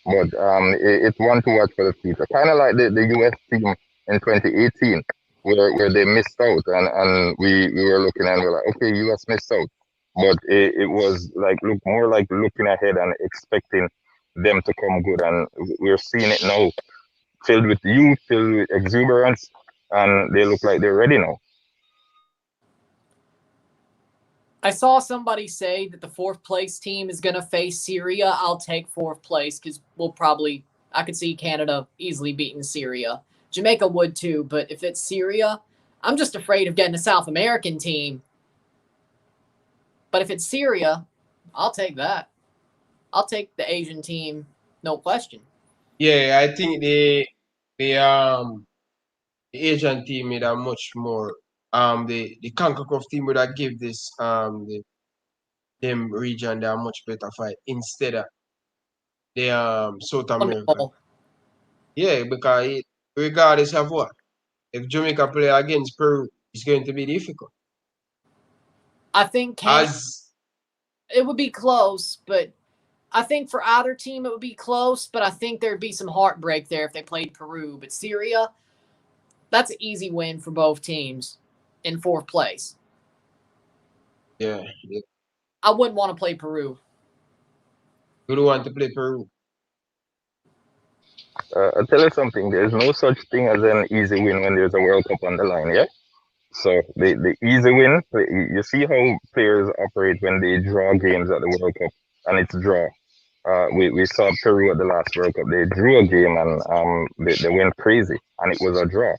But it's one to watch for the future. Kind of like the US team in 2018, where they missed out, and we were looking and we are like, okay, US missed out, but it was like more like looking ahead and expecting them to come good, and we're seeing it now, filled with youth, filled with exuberance, and they look like they're ready now. I saw somebody say that the 4th place team is going to face Syria. I'll take 4th place because I could see Canada easily beating Syria. Jamaica would too, but if it's Syria, I'm just afraid of getting a South American team. But if it's Syria, I'll take that. I'll take the Asian team, no question. yeah, I think the Asian team made a much more the CONCACAF team would have give this them region they are much better fight instead of the South America. Yeah, because regardless of what, if Jamaica play against Peru, it's going to be difficult. I think it would be close, but I think for either team it would be close, but I think there'd be some heartbreak there if they played Peru. But Syria, that's an easy win for both teams in 4th place. Yeah. I wouldn't want to play Peru. You don't want to play Peru. I'll tell you something. There's no such thing as an easy win when there's a World Cup on the line. Yeah. So the easy win, you see how players operate when they draw games at the World Cup, and it's draw. We saw Peru at the last World Cup. They drew a game and they went crazy, and it was a draw.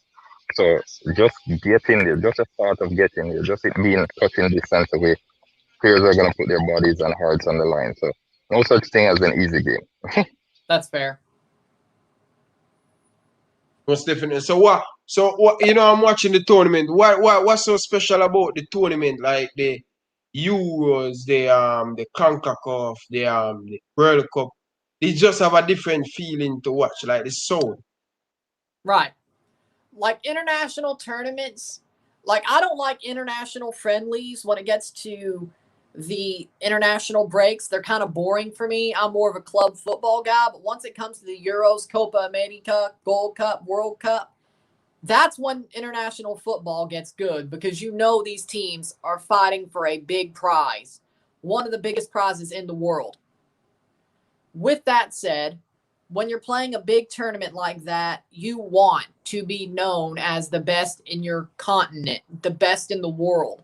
So just get in there, just a thought of getting there, just it being touching distance away, players are going to put their bodies and hearts on the line. So no such thing as an easy game. That's fair. Most definitely. So what? You know, I'm watching the tournament. What's so special about the tournament? Like the Euros, the CONCACAF, the World Cup. They just have a different feeling to watch, like the soul. Right. Like international tournaments, like I don't like international friendlies when it gets to the international breaks. They're kind of boring for me. I'm more of a club football guy, but once it comes to the Euros, Copa America, Gold Cup, World Cup, that's when international football gets good because you know these teams are fighting for a big prize, one of the biggest prizes in the world. With that said, when you're playing a big tournament like that, you want to be known as the best in your continent, the best in the world.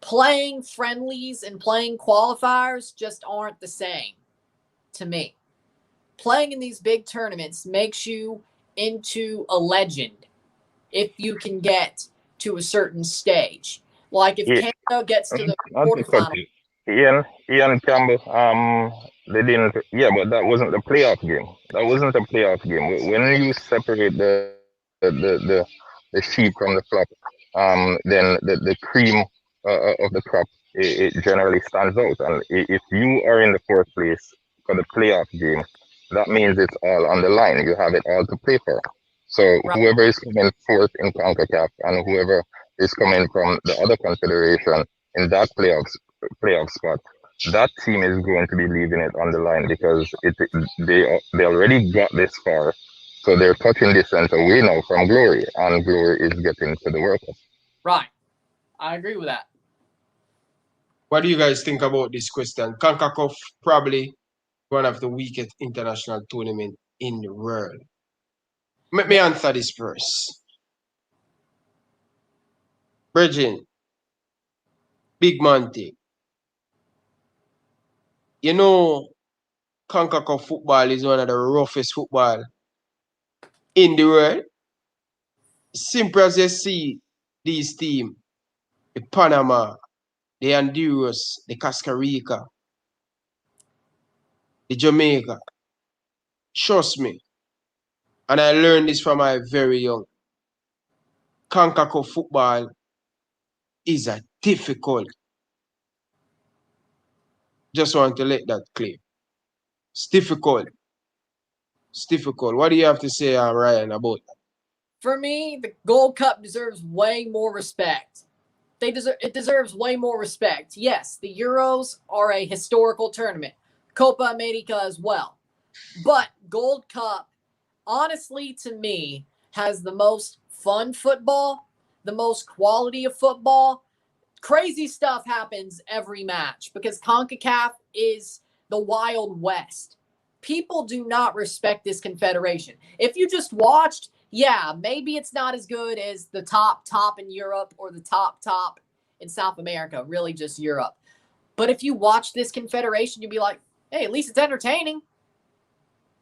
Playing friendlies and playing qualifiers just aren't the same to me. Playing in these big tournaments makes you into a legend if you can get to a certain stage. Like if Canada gets to the quarterfinals. Ian Campbell, they didn't. Yeah, but that wasn't the playoff game. That wasn't a playoff game. When you separate the sheep from the flock, then the cream of the crop it generally stands out. And if you are in the fourth place for the playoff game, that means it's all on the line. You have it all to play for. So whoever is coming fourth in CONCACAF and whoever is coming from the other confederation in that playoff spot, that team is going to be leaving it on the line because they already got this far. So they're touching distance away now from glory, and glory is getting to the World Cup. Right. I agree with that. What do you guys think about this question? CONCACAF probably one of the weakest international tournament in the world. Let me answer this first. Virgin, Big Monty. You know, CONCACAF football is one of the roughest football in the world. Simple as you see these teams, the Panama, the Honduras, the Costa Rica, the Jamaica. Trust me. And I learned this from my very young. CONCACAF football is a difficult. Just want to let that clear. It's difficult. It's difficult. What do you have to say, Ryan, about that? For me, the Gold Cup deserves way more respect. It deserves way more respect. Yes, the Euros are a historical tournament. Copa America as well. But Gold Cup, honestly, to me, has the most fun football, the most quality of football. Crazy stuff happens every match because CONCACAF is the Wild West. People do not respect this confederation. If you just watched, yeah, maybe it's not as good as the top in Europe or the top in South America, really just Europe. But if you watch this confederation, you'd be like, hey, at least it's entertaining.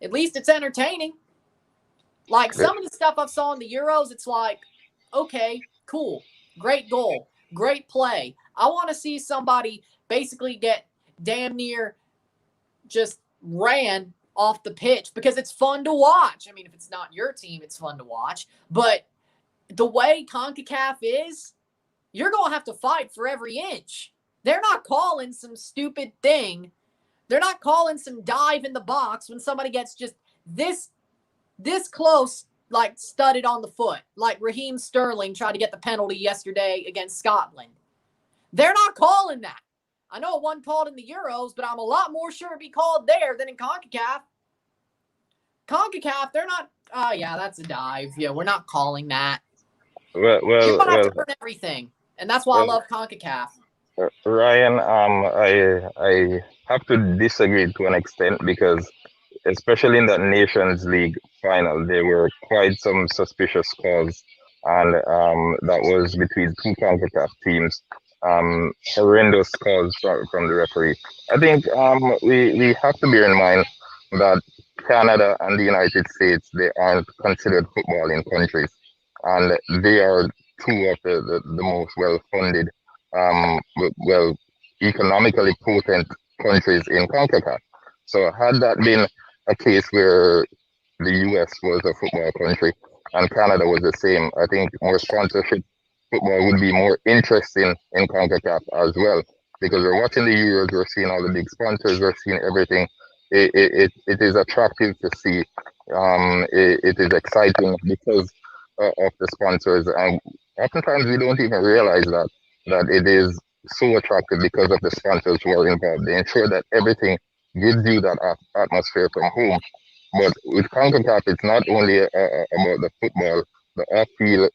At least it's entertaining. Like some of the stuff I've saw in the Euros, it's like, okay, cool, great goal, great play. I want to see somebody basically get damn near just ran off the pitch because it's fun to watch. I mean, if it's not your team, it's fun to watch. But the way CONCACAF is, you're going to have to fight for every inch. They're not calling some stupid thing. They're not calling some dive in the box when somebody gets just this close, like studded on the foot, like Raheem Sterling tried to get the penalty yesterday against Scotland. They're not calling that. I know it wasn't called in the Euros, but I'm a lot more sure it'd be called there than in CONCACAF. CONCACAF, they're not, yeah, that's a dive. Yeah, we're not calling that. You're going to have to earn everything, and that's why I love CONCACAF. Ryan, I have to disagree to an extent because especially in that Nations League final, there were quite some suspicious calls, and that was between two CONCACAF teams. Horrendous calls from the referee. I think we have to bear in mind that Canada and the United States, they aren't considered footballing countries, and they are two of the most well-funded, economically potent countries in CONCACAF. So had that been a case where the US was a football country and Canada was the same, I think more sponsorship football would be more interesting in CONCACAF as well. Because we're watching the Euros, we're seeing all the big sponsors, we're seeing everything. It is attractive to see. It is exciting because of the sponsors, and oftentimes we don't even realize that it is so attractive because of the sponsors who are involved. They ensure that everything gives you that atmosphere from home. But with CONCACAF, it's not only about the football, the off-field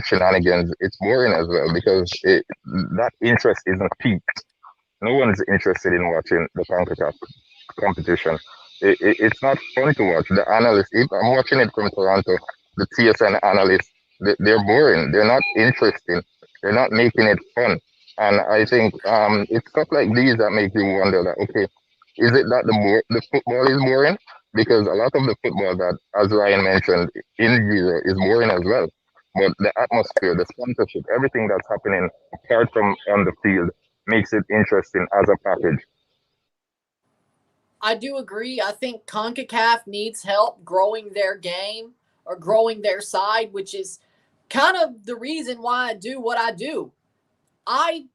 shenanigans. It's boring as well because that interest isn't peaked. No one's interested in watching the CONCACAF competition. It's not fun to watch. The analysts, if I'm watching it from Toronto, the TSN analysts, they're boring. They're not interesting. They're not making it fun. And I think it's stuff like these that make you wonder that, okay, is it that the football is boring? Because a lot of the football that, as Ryan mentioned, in Euro is boring as well. But the atmosphere, the sponsorship, everything that's happening apart from on the field makes it interesting as a package. I do agree. I think CONCACAF needs help growing their game or growing their side, which is kind of the reason why I do what I do. I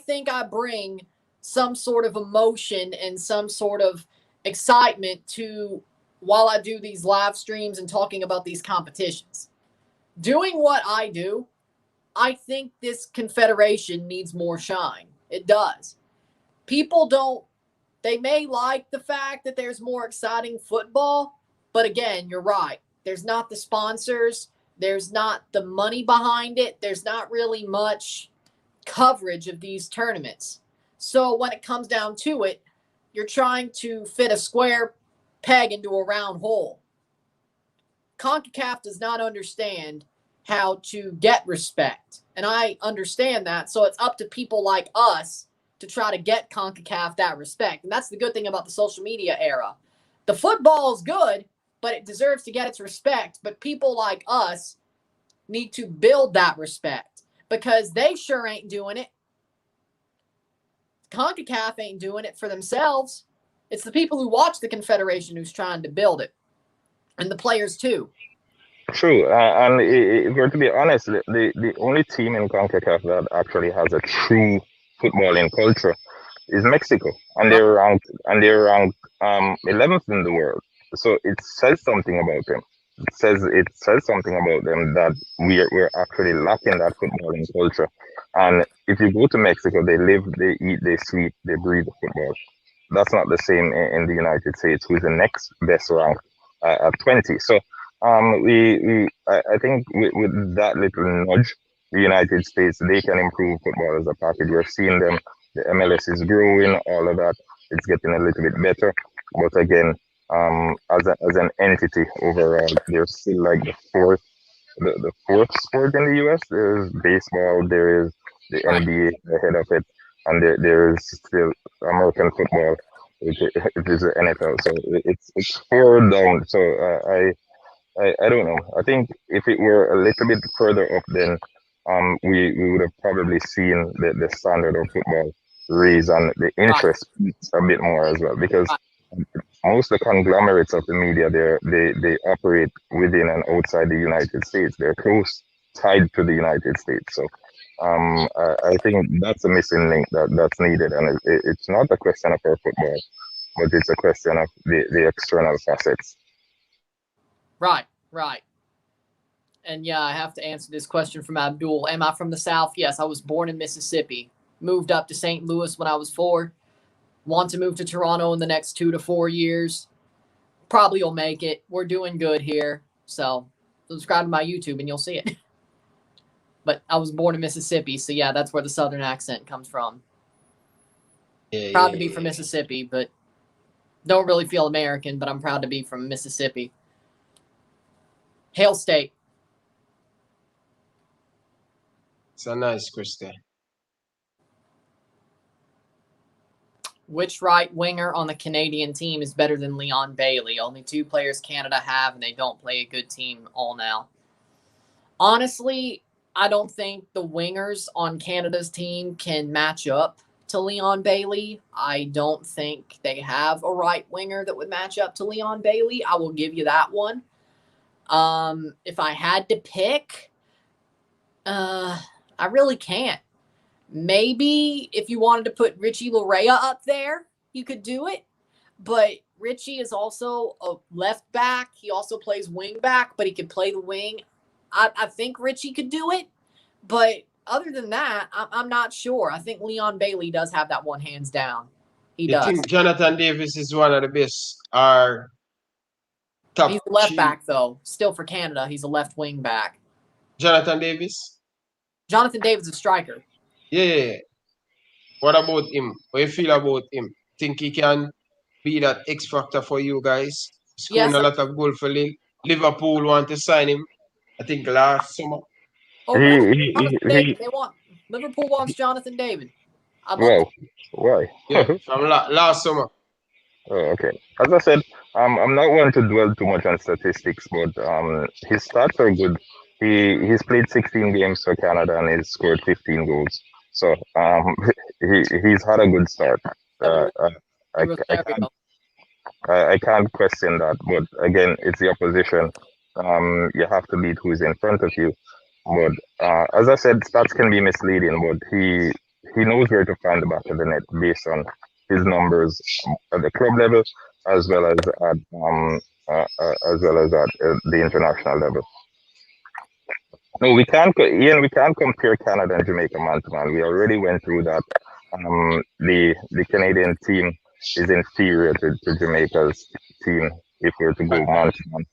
think I bring some sort of emotion and some sort of excitement to while I do these live streams and talking about these competitions. Doing what I do, I think this confederation needs more shine. It does. People don't, they may like the fact that there's more exciting football, but again, you're right. There's not the sponsors. There's not the money behind it. There's not really much coverage of these tournaments. So when it comes down to it, you're trying to fit a square peg into a round hole. CONCACAF does not understand how to get respect. And I understand that. So it's up to people like us to try to get CONCACAF that respect. And that's the good thing about the social media era. The football is good, but it deserves to get its respect. But people like us need to build that respect because they sure ain't doing it. CONCACAF ain't doing it for themselves. It's the people who watch the Confederation who's trying to build it. And the players too. True. And if we're to be honest, the only team in CONCACAF that actually has a true footballing culture is Mexico. And they're ranked 11th in the world. So it says something about them. It says something about them that we're actually lacking that footballing culture. And if you go to Mexico, they live, they eat, they sleep, they breathe football. That's not the same in the United States, who's the next best rank at 20. So I think with that little nudge, the United States, they can improve football as a package. We're seeing them, the MLS is growing, all of that. It's getting a little bit better. But again, as an entity overall, they're still like the fourth sport in the US. There's baseball, there is the NBA ahead of it, and there is still American football, which is the NFL. So it's four down. So I don't know. I think if it were a little bit further up, then we would have probably seen the standard of football raise and the interest a bit more as well, because most of the conglomerates of the media, they operate within and outside the United States. They're close tied to the United States. So I think that's a missing link that's needed, and it's not a question of our football, but it's a question of the external facets. Right. And yeah, I have to answer this question from Abdul. Am I from the South? Yes, I was born in Mississippi. Moved up to St. Louis when I was 4. Want to move to Toronto in the next 2 to 4 years. Probably will make it. We're doing good here. So subscribe to my YouTube and you'll see it. But I was born in Mississippi. So yeah, that's where the Southern accent comes from. Proud to be from Mississippi, but don't really feel American, but I'm proud to be from Mississippi. Hail State. It's a nice question. Which right winger on the Canadian team is better than Leon Bailey? Only 2 players Canada have, and they don't play a good team all now. Honestly, I don't think the wingers on Canada's team can match up to Leon Bailey. I don't think they have a right winger that would match up to Leon Bailey. I will give you that one. If I had to pick, I really can't. Maybe if you wanted to put Richie Larea up there, you could do it. But Richie is also a left back. He also plays wing back, but he could play the wing. I think Richie could do it. But other than that, I'm not sure. I think Leon Bailey does have that one hands down. He does. I think Jonathan Davies is one of the best. Our top. He's a left back, though. Still for Canada, he's a left wing back. Jonathan Davies? Jonathan Davies is a striker. Yeah. What about him? What do you feel about him? Think he can be that X factor for you guys? Scoring a lot of goals for Liverpool want to sign him, I think, last summer. Oh, really? Liverpool wants Jonathan David. Wow. Why? Yeah, from last summer. Oh, okay. As I said, I'm not going to dwell too much on statistics, but his stats are good. He's played 16 games for Canada and he's scored 15 goals. So he's had a good start. I can't question that. But again, it's the opposition. You have to beat who's in front of you. But as I said, stats can be misleading, but he knows where to find the back of the net based on his numbers at the club level as well as at the international level. No, we can't compare Canada and Jamaica man to man. We already went through that. The Canadian team is inferior to Jamaica's team if we were to go man to man.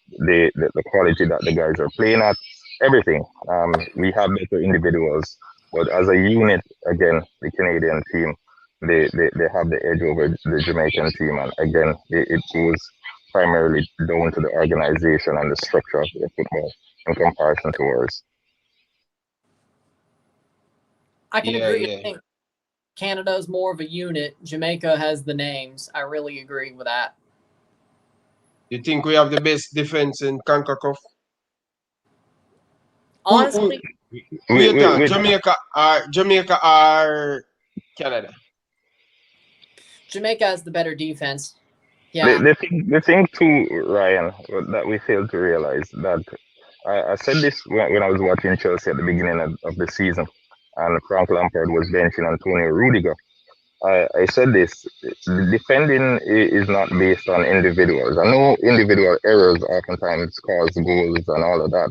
The quality that the guys are playing at, everything. We have better individuals, but as a unit, again, the Canadian team, they have the edge over the Jamaican team, and again, it goes primarily down to the organization and the structure of the football in comparison to ours. I can agree. I think Canada is more of a unit. Jamaica has the names. I really agree with that. You think we have the best defense in CONCACAF? Honestly, Jamaica or Canada? Jamaica has the better defense. Yeah. The thing too, Ryan, that we fail to realize that I said this when I was watching Chelsea at the beginning of the season, and Frank Lampard was benching Antonio Rudiger. I said this: the defending is not based on individuals. I know individual errors oftentimes cause goals and all of that,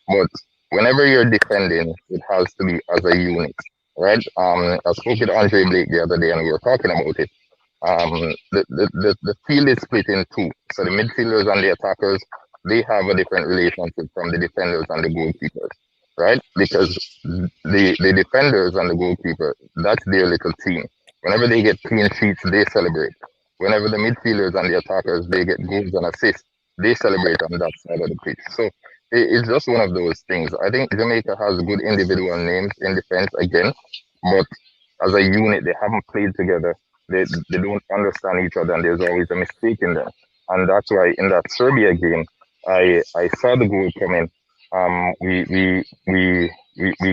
but whenever you're defending, it has to be as a unit, right? I spoke with Andre Blake the other day, and we were talking about it. The field is split in two, so the midfielders and the attackers, they have a different relationship from the defenders and the goalkeepers, right? Because the defenders and the goalkeeper, that's their little team. Whenever they get clean sheets, they celebrate. Whenever the midfielders and the attackers, they get goals and assists, they celebrate on that side of the pitch. So it's just one of those things. I think Jamaica has good individual names in defense again, but as a unit, they haven't played together. They don't understand each other, and there's always a mistake in them. And that's why in that Serbia game, I saw the goal coming. We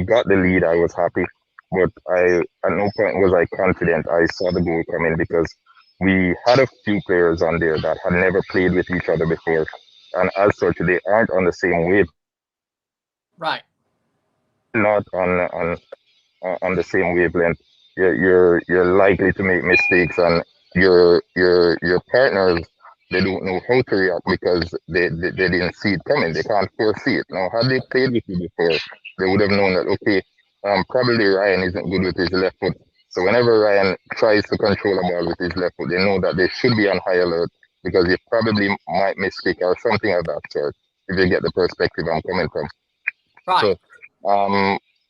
got the lead. I was happy, but at no point was I confident. I saw the goal coming because we had a few players on there that had never played with each other before, and as such, they aren't on the same wave. Right. Not on the same wavelength. You're likely to make mistakes, and your partners, they don't know how to react because they didn't see it coming. They can't foresee it. Now, had they played with you before, they would have known that, okay, probably Ryan isn't good with his left foot. So whenever Ryan tries to control a ball with his left foot, they know that they should be on high alert because he probably might miskick or something of that sort, if you get the perspective I'm coming from. Right. So,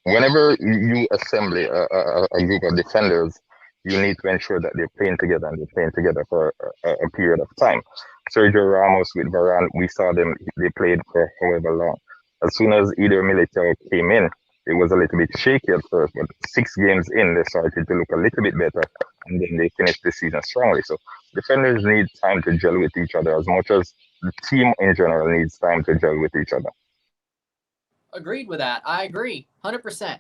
whenever you assemble a group of defenders, you need to ensure that they're playing together and they're playing together for a period of time. Sergio Ramos with Varane, we saw them, they played for however long. As soon as either Militao came in, it was a little bit shaky at first, but 6 games in, they started to look a little bit better, and then they finished the season strongly. So defenders need time to gel with each other as much as the team in general needs time to gel with each other. agreed with that. I agree, 100%.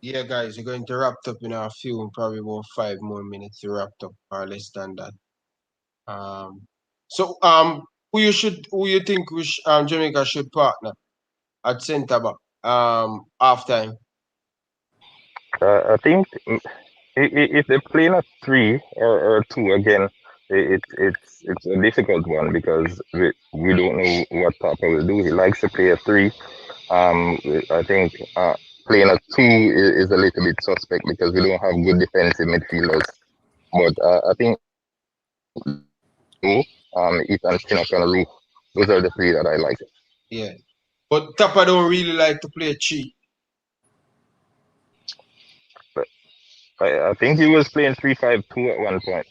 Yeah, guys, we're going to wrap up in a few, probably about 5 more minutes to wrap up, or less than that. Um, so who you think Jamaica should partner at centre back half time? I think if they play in a three or two again, it's a difficult one because we don't know what Papa will do. He likes to play a three. I think playing a two is a little bit suspect because we don't have good defensive midfielders. But I think Ethan Pinnock and Roof, those are the three that I like. Yeah. But Tapa don't really like to play three. But I think he was playing 3-5-2 at one point.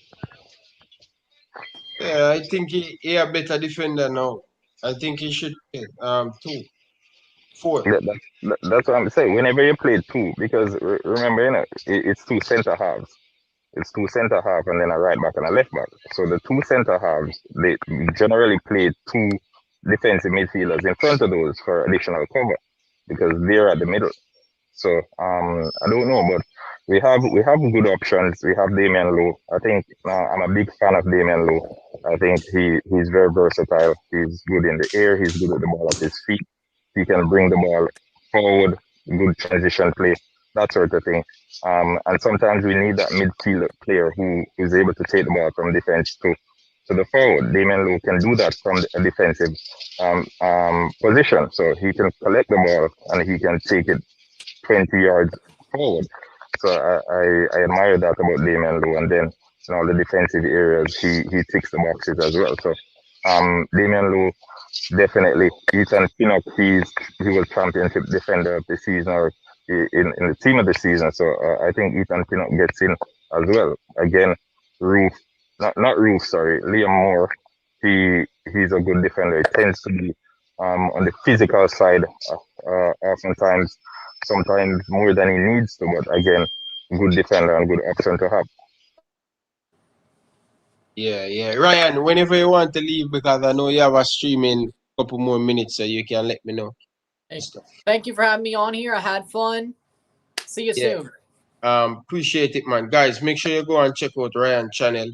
Yeah, I think he a better defender now. I think he should play 2, 4. That's what I'm saying. Whenever you play two, because remember, it's two center halves. It's two center half and then a right back and a left back. So the two center halves, they generally play two defensive midfielders in front of those for additional cover because they're at the middle. So I don't know, but we have good options. We have Damian Lowe. I think I'm a big fan of Damian Lowe. I think he's very versatile. He's good in the air. He's good with the ball at his feet. He can bring the ball forward, good transition play, that sort of thing. And sometimes we need that midfield player who is able to take the ball from defense to the forward. Damian Lowe can do that from a defensive position. So he can collect the ball and he can take it 20 yards forward. So I admire that about Damian Lowe. And then in all the defensive areas, he ticks the boxes as well. So Damian Lowe, definitely. Ethan Pinnock, he was championship defender of the season or in the team of the season. So I think Ethan Pinnock gets in as well. Again, Roof, not Roof, sorry, Liam Moore. He's a good defender. He tends to be on the physical side, oftentimes, sometimes more than he needs to. But again, good defender and good option to have. Yeah. Ryan, whenever you want to leave, because I know you have a stream in a couple more minutes, so you can let me know. Hey, thank you for having me on here. I had fun. See you soon. Appreciate it, man. Guys, make sure you go and check out Ryan channel.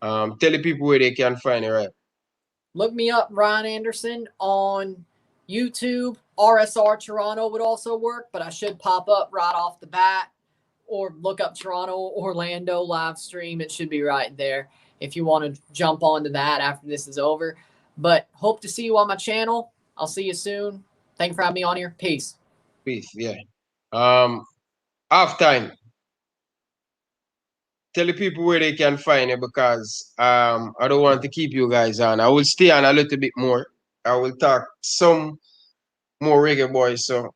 Tell the people where they can find it, right? Look me up, Ryan Anderson, on YouTube. RSR Toronto would also work, but I should pop up right off the bat. Or look up Toronto, Orlando live stream. It should be right there if you want to jump onto that after this is over. But hope to see you on my channel. I'll see you soon. Thank you for having me on here. Peace. Peace, yeah. Half time. Tell the people where they can find it because I don't want to keep you guys on. I will stay on a little bit more. I will talk some more Reggae Boyz. So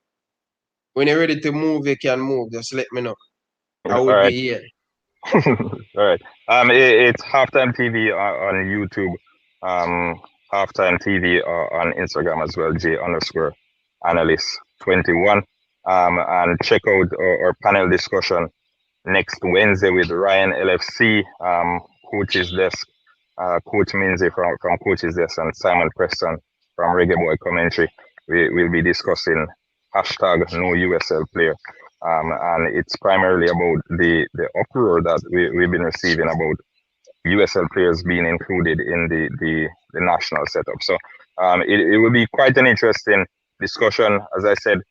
when you're ready to move, you can move. Just let me know. I will be here. All right. It's Halftime TV on YouTube. Halftime TV on Instagram as well. J_analyst21. And check out our panel discussion next Wednesday with Ryan LFC, Coach's Desk, Coach Minzy from Coach's Desk, and Simon Preston from Reggae Boy Commentary. We'll be discussing hashtag no USL player. And it's primarily about the uproar that we've been receiving about USL players being included in the national setup. So it will be quite an interesting discussion. As I said,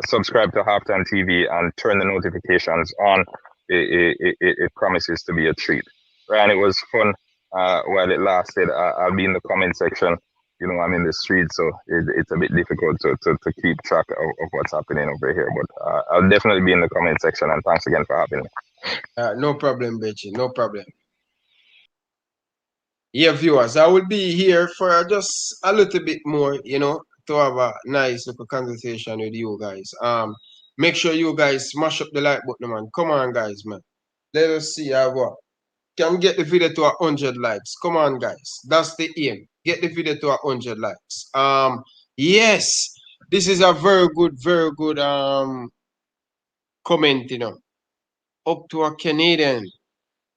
subscribe to Halftime TV and turn the notifications on. It promises to be a treat. Ryan, it was fun while it lasted. I'll be in the comment section. You know, I'm in the street, so it's a bit difficult to keep track of what's happening over here. But I'll definitely be in the comment section, and thanks again for having me. No problem, Betchy. No problem. Yeah, viewers, I will be here for just a little bit more, to have a nice little conversation with you guys. Make sure you guys smash up the like button, man. Come on, guys, man. Let us see how what. Can we get the video to 100 likes? Come on, guys. That's the aim. Get the video to 100 likes. Yes, this is a very good comment, Up to a Canadian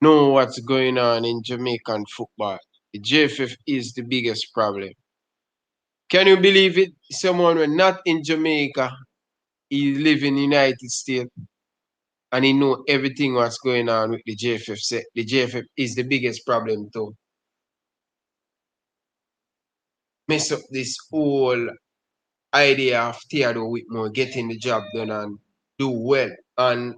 know what's going on in Jamaican football. The JFF is the biggest problem. Can you believe it? Someone who not in Jamaica, he live in the United States, and he know everything what's going on with the JFF. The JFF is the biggest problem to mess up this whole idea of Theodore Whitmore getting the job done and do well. And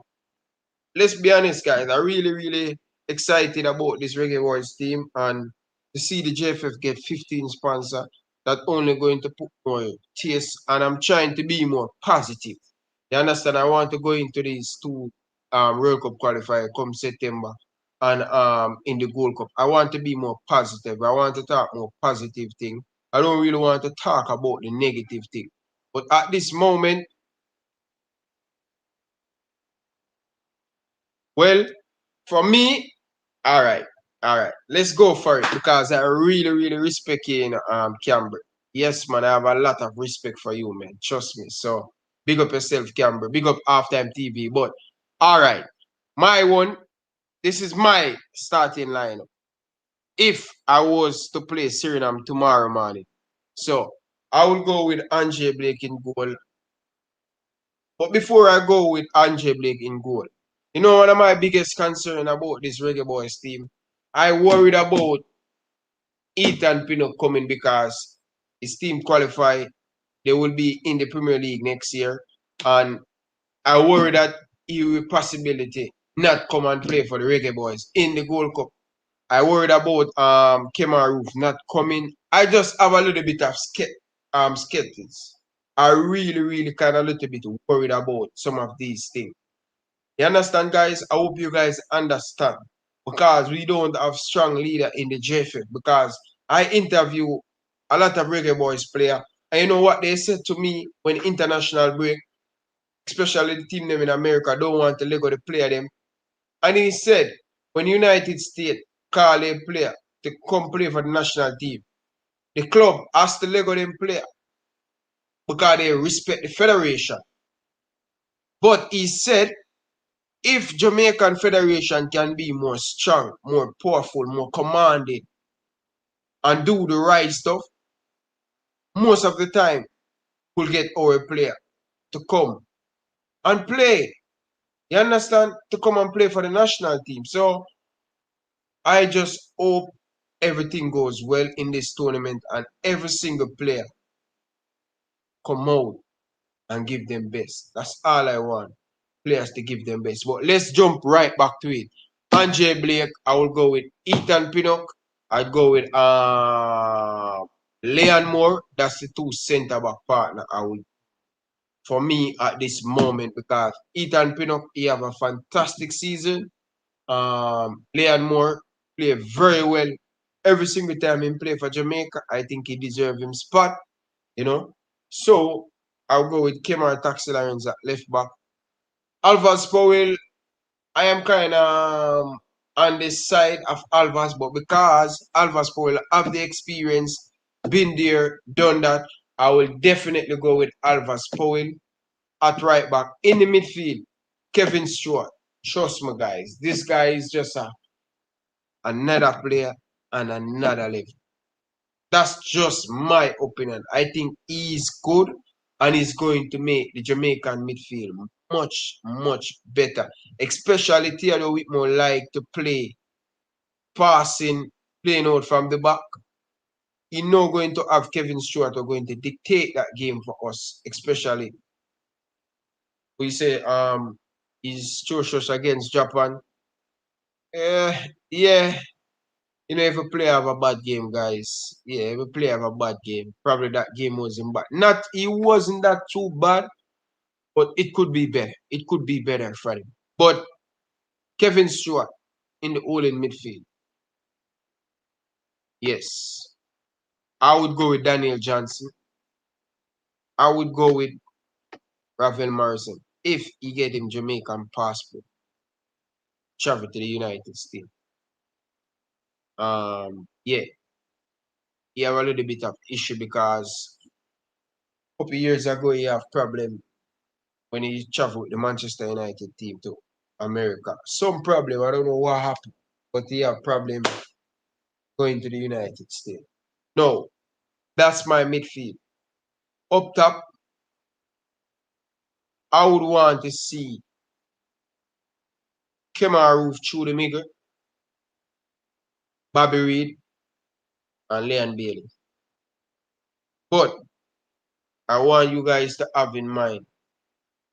let's be honest, guys, I'm really, really excited about this Reggae Boyz team, and to see the JFF get 15 sponsors, that only going to put more taste, and I'm trying to be more positive. You understand? I want to go into these two World Cup qualifier come September and in the Gold Cup. I want to be more positive. I want to talk more positive thing. I don't really want to talk about the negative thing. But at this moment, well, for me, all right, let's go for it because I really, really respect you, Camber. Yes, man, I have a lot of respect for you, man. Trust me. So big up yourself, Camber. Big up Halftime TV. But all right, my one. This is my starting lineup. If I was to play Suriname tomorrow morning, so I will go with Andre Blake in goal. But before I go with Andre Blake in goal, you know one of my biggest concern about this Reggae Boyz team, I worried about Ethan Pinnock coming because his team qualify. They will be in the Premier League next year. And I worry that he will possibility not come and play for the Reggae Boyz in the Gold Cup. I worried about Kemar Roof not coming. I just have a little bit of skeptics. I really, really kind of a little bit worried about some of these things. You understand, guys? I hope you guys understand. Because we don't have strong leader in the JFF. Because I interview a lot of Reggae Boyz player. And you know what they said to me when international break, especially the team them in America, don't want to let go the player them. And he said, when United States call a player to come play for the national team, the club has to let go them player because they respect the federation. But he said, if Jamaican Federation can be more strong, more powerful, more commanding, and do the right stuff, most of the time we'll get our player to come and play. You understand? To come and play for the national team. So I just hope everything goes well in this tournament and every single player come out and give them best. That's all I want. Players to give them best. But let's jump right back to it. Andre Blake, I will go with Ethan Pinnock. I'd go with Leon Moore. That's the two centre back partner I would for me at this moment because Ethan Pinnock, he have a fantastic season. Leon Moore play very well every single time he play for Jamaica. I think he deserves him spot, you know. So I'll go with Kemar Taxi Lions at left back. Alvas Powell, I am kind of on the side of Alvas, but because Alvas Powell have the experience, been there, done that, I will definitely go with Alvas Powell at right back. In the midfield, Kevin Stewart. Trust me, guys. This guy is just another player and another level. That's just my opinion. I think he's good and he's going to make the Jamaican midfield much, much better. Especially Theodore Whitmore like to play passing, playing out from the back. He's not going to have Kevin Stewart or going to dictate that game for us, especially we say he's atrocious against Japan. Yeah, you know, if a player have a bad game, guys, yeah, if a player have a bad game, probably that game wasn't bad. Not, he wasn't that too bad, but it could be better. It could be better for him. But Kevin Stewart in the all in midfield, yes. I would go with Daniel Johnson. I would go with Rafael Morrison if he get him Jamaican passport, travel to the United States. Yeah, he have a little bit of issue because a couple years ago he have problem when he traveled with the Manchester United team to America. Some problem, I don't know what happened, but he have problem going to the United States. No, That's my midfield. Up top, I would want to see Kemar through the middle, Bobby Reed, and Leon Bailey. But I want you guys to have in mind,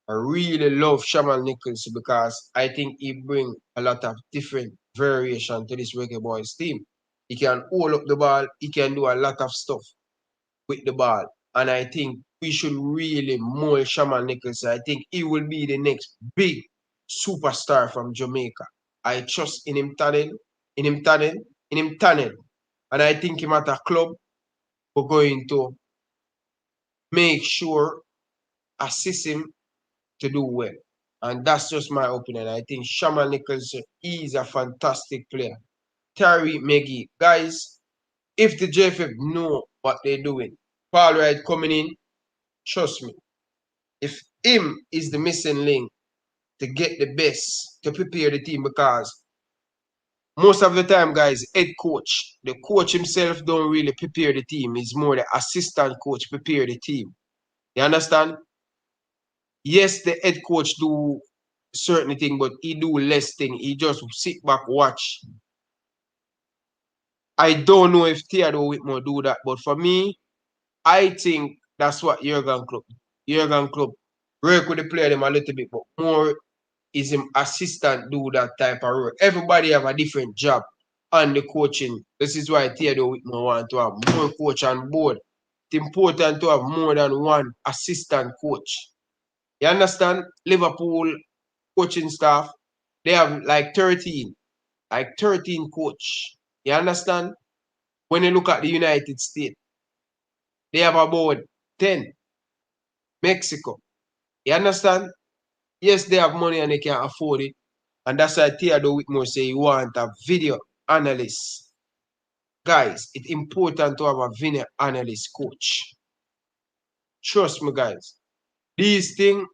I really love Shaman Nichols because I think he brings a lot of different variation to this Reggae Boyz team. He can hold up the ball, he can do a lot of stuff with the ball. And I think we should really mold Shaman Nichols. I think he will be the next big superstar from Jamaica. I trust in him talent, in him talent, in him talent. And I think him at a club, we're going to make sure, assist him to do well. And that's just my opinion. I think Shaman Nichols is a fantastic player. Terry Meggie, guys, if the JFF know what they're doing, Paul Wright coming in, trust me, if him is the missing link to get the best to prepare the team, because most of the time, guys, head coach, the coach himself don't really prepare the team. It's more the assistant coach prepare the team. You understand? Yes, the head coach do certain thing, but he do less thing. He just sit back, watch. I don't know if Theodore Whitmore do that, but for me, I think that's what Jurgen Klopp work with the player them a little bit, but more is him assistant do that type of role. Everybody have a different job on the coaching. This is why Theodore Whitmore want to have more coach on board. It's important to have more than one assistant coach. You understand? Liverpool coaching staff, they have like 13 coach. You understand? When you look at the United States, they have about 10. Mexico. You understand? Yes, they have money and they can afford it. And that's why Theodore Whitmore say you want a video analyst. Guys, it's important to have a video analyst coach. Trust me, guys. These things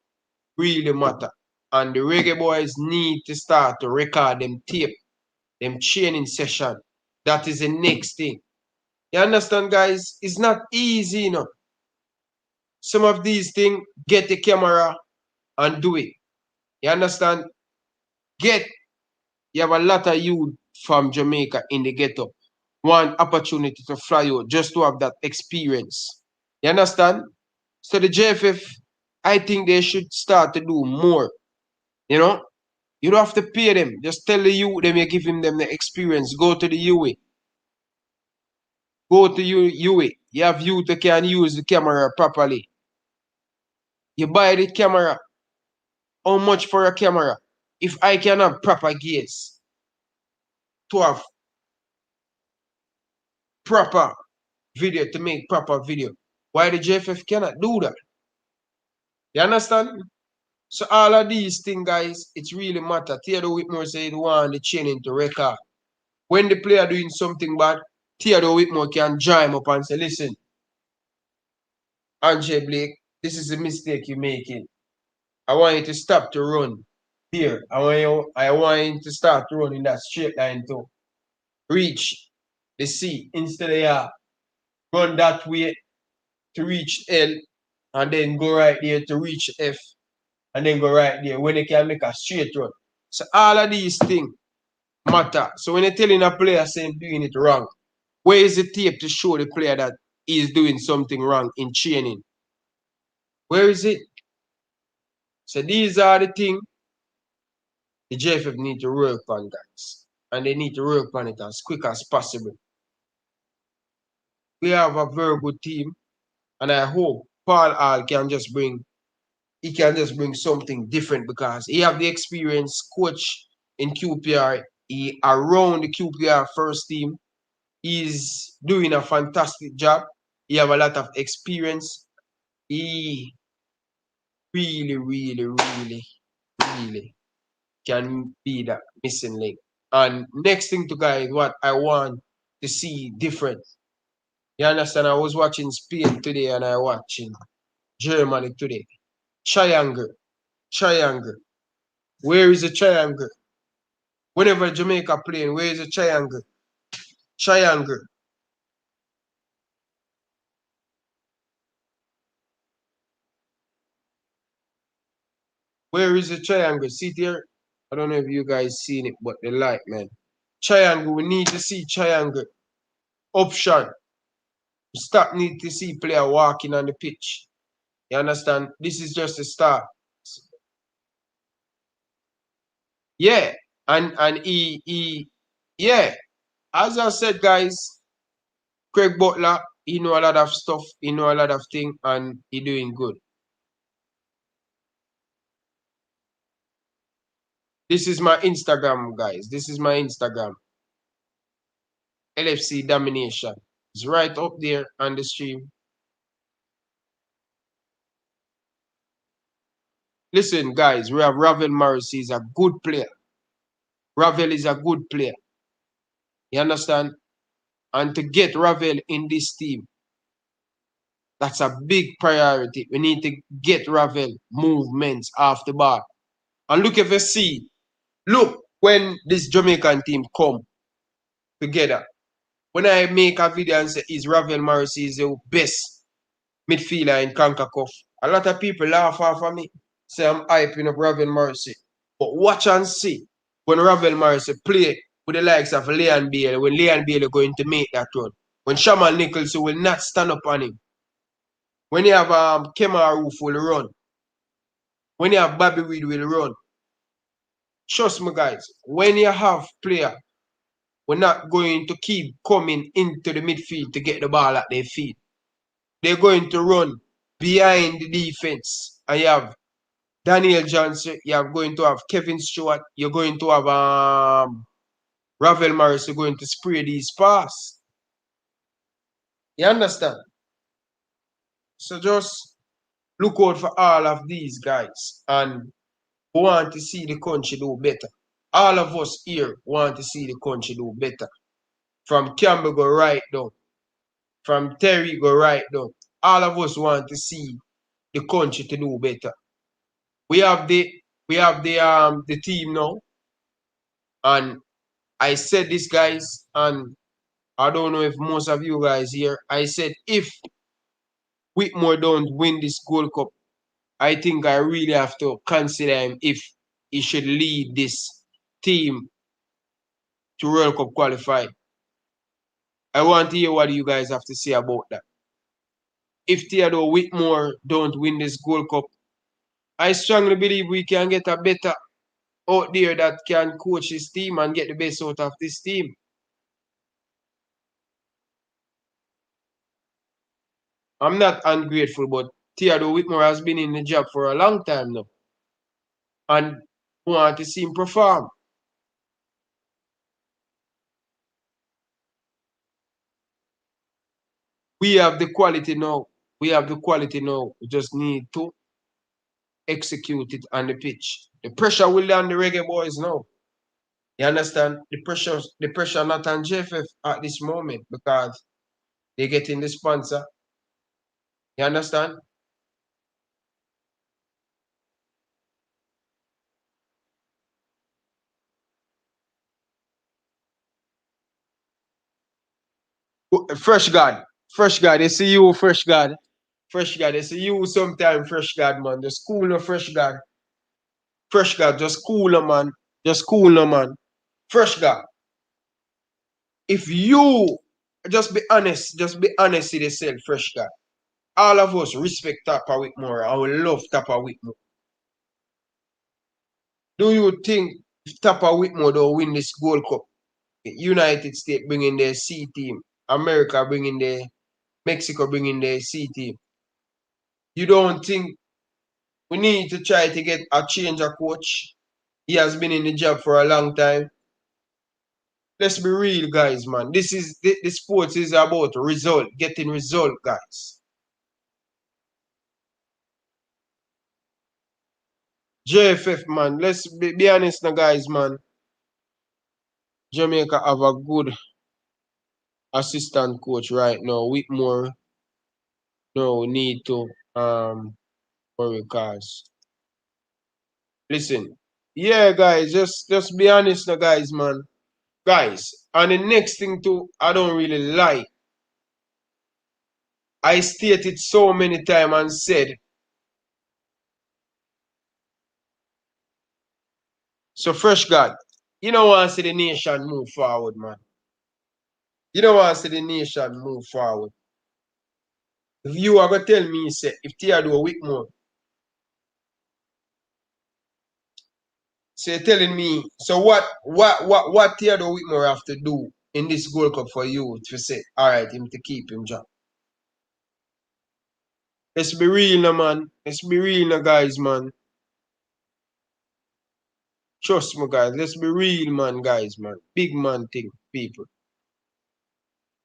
really matter. And the Reggae Boyz need to start to record them tape, them training session. That is the next thing. You understand, guys? It's not easy, you know. Some of these things, get the camera and do it. You understand? You have a lot of youth from Jamaica in the ghetto. One opportunity to fly out just to have that experience. You understand? So the JFF, I think they should start to do more. You know? You don't have to pay them. Just tell the youth them you give them the experience. Go to the UA. Go to UA. You have youth that can use the camera properly. You buy the camera. How much for a camera? If I can have proper gears to have proper video, to make proper video, why the JFF cannot do that? You understand? So all of these things, guys, it's really matter. Theodore Whitmore said want the training to record. When the player doing something bad, Theodore Whitmore can join him up and say, listen, Andre Blake, this is a mistake you're making. I want you to stop to run here. I want you to start to run in that straight line to reach the C instead of run that way to reach L and then go right there to reach F and then go right there when they can make a straight run. So all of these things matter. So when you're telling a player saying doing it wrong, where is the tape to show the player that he is doing something wrong in training? Where is it? So these are the things the JFF need to work on, guys. And they need to work on it as quick as possible. We have a very good team, and I hope Paul Hall can just bring something different because he have the experience, coach in QPR, he around the QPR first team. He's doing a fantastic job. He have a lot of experience. He really, really, really, really can be that missing link. And next thing to guys, what I want to see different. You understand? I was watching Spain today and I watching Germany today. Triangle. Triangle. Where is the triangle? Whenever Jamaica playing, where is the triangle? Triangle. Where is the triangle? See it here? I don't know if you guys seen it, but the light, man. Triangle, we need to see triangle. Option. Stop need to see player walking on the pitch. You understand? This is just a start. Yeah. And yeah. As I said, guys, Craig Butler, he know a lot of stuff, he know a lot of things, and he doing good. This is my Instagram, guys. This is my Instagram. LFC Domination. It's right up there on the stream. Listen, guys, we have Ravel Morrissey. He's a good player. Ravel is a good player. You understand? And to get Ravel in this team, that's a big priority. We need to get Ravel movements off the ball. And look if you see, look when this Jamaican team come together. When I make a video and say is Ravel Morrissey is the best midfielder in CONCACAF, a lot of people laugh off of me. Say I'm hyping up Ravel Morrissey. But watch and see when Ravel Morrissey play with the likes of Leon Bailey, when Leon Bailey going to make that run. When Shaman Nichols will not stand up on him. When you have Kemar Roof will run. When you have Bobby Reed will run. Trust me, guys, when you have player, we're not going to keep coming into the midfield to get the ball at their feet. They're going to run behind the defense. And you have Daniel Johnson, you're going to have Kevin Stewart, you're going to have Ravel Morris, you're going to spray these pass. You understand? So just look out for all of these guys and want to see the country do better. All of us here want to see the country do better. From Campbell go right down. From Terry go right down. All of us want to see the country to do better. We have the team now. And I said this, guys, and I don't know if most of you guys here, I said if Whitmore don't win this Gold Cup, I think I really have to consider him if he should lead this team to World Cup qualify. I want to hear what you guys have to say about that. If Theodore Whitmore don't win this Gold Cup, I strongly believe we can get a better out there that can coach his team and get the best out of this team. I'm not ungrateful, but Theodore Whitmore has been in the job for a long time now. And want to see him perform. We have the quality now. We have the quality now. We just need to execute it on the pitch. The pressure will be on the Reggae Boyz now. You understand? The pressure not on JFF at this moment because they're getting the sponsor. You understand? Fresh God. Fresh God. They see you, Fresh God. Fresh God. They see you sometime, Fresh God, man. Just cool no Fresh God. Fresh God. Just cool no, man. Just cool no, man. Fresh God. If you just be honest with yourself, Fresh God. All of us respect Tapa Whitmore. I will love Tapa Whitmore. Do you think if Tapa Whitmore don't win this Gold Cup, United States bringing their C team, America bringing their, Mexico bringing their C team, you don't think we need to try to get a change of coach? He has been in the job for a long time. Let's be real, guys, man. This is the sports is about result, getting result, guys. JFF, man. Let's be honest now, guys, man. Jamaica have a good assistant coach right now. Whitmore, no need to worry, cause listen, yeah, guys, just be honest now, guys, man. Guys, and the next thing too, I don't really like. I stated so many times and said So Fresh God, you don't want to see the nation move forward, man. You don't want to see the nation move forward. If you are going to tell me, say, if Theodore Whitmore, so you're telling me, so what Theodore Whitmore have to do in this Gold Cup for you to say, all right, him to keep him job? Let's be real, no, man. Let's be real, no, guys, man. Trust me, guys. Let's be real, man, guys, man. Big man thing, people.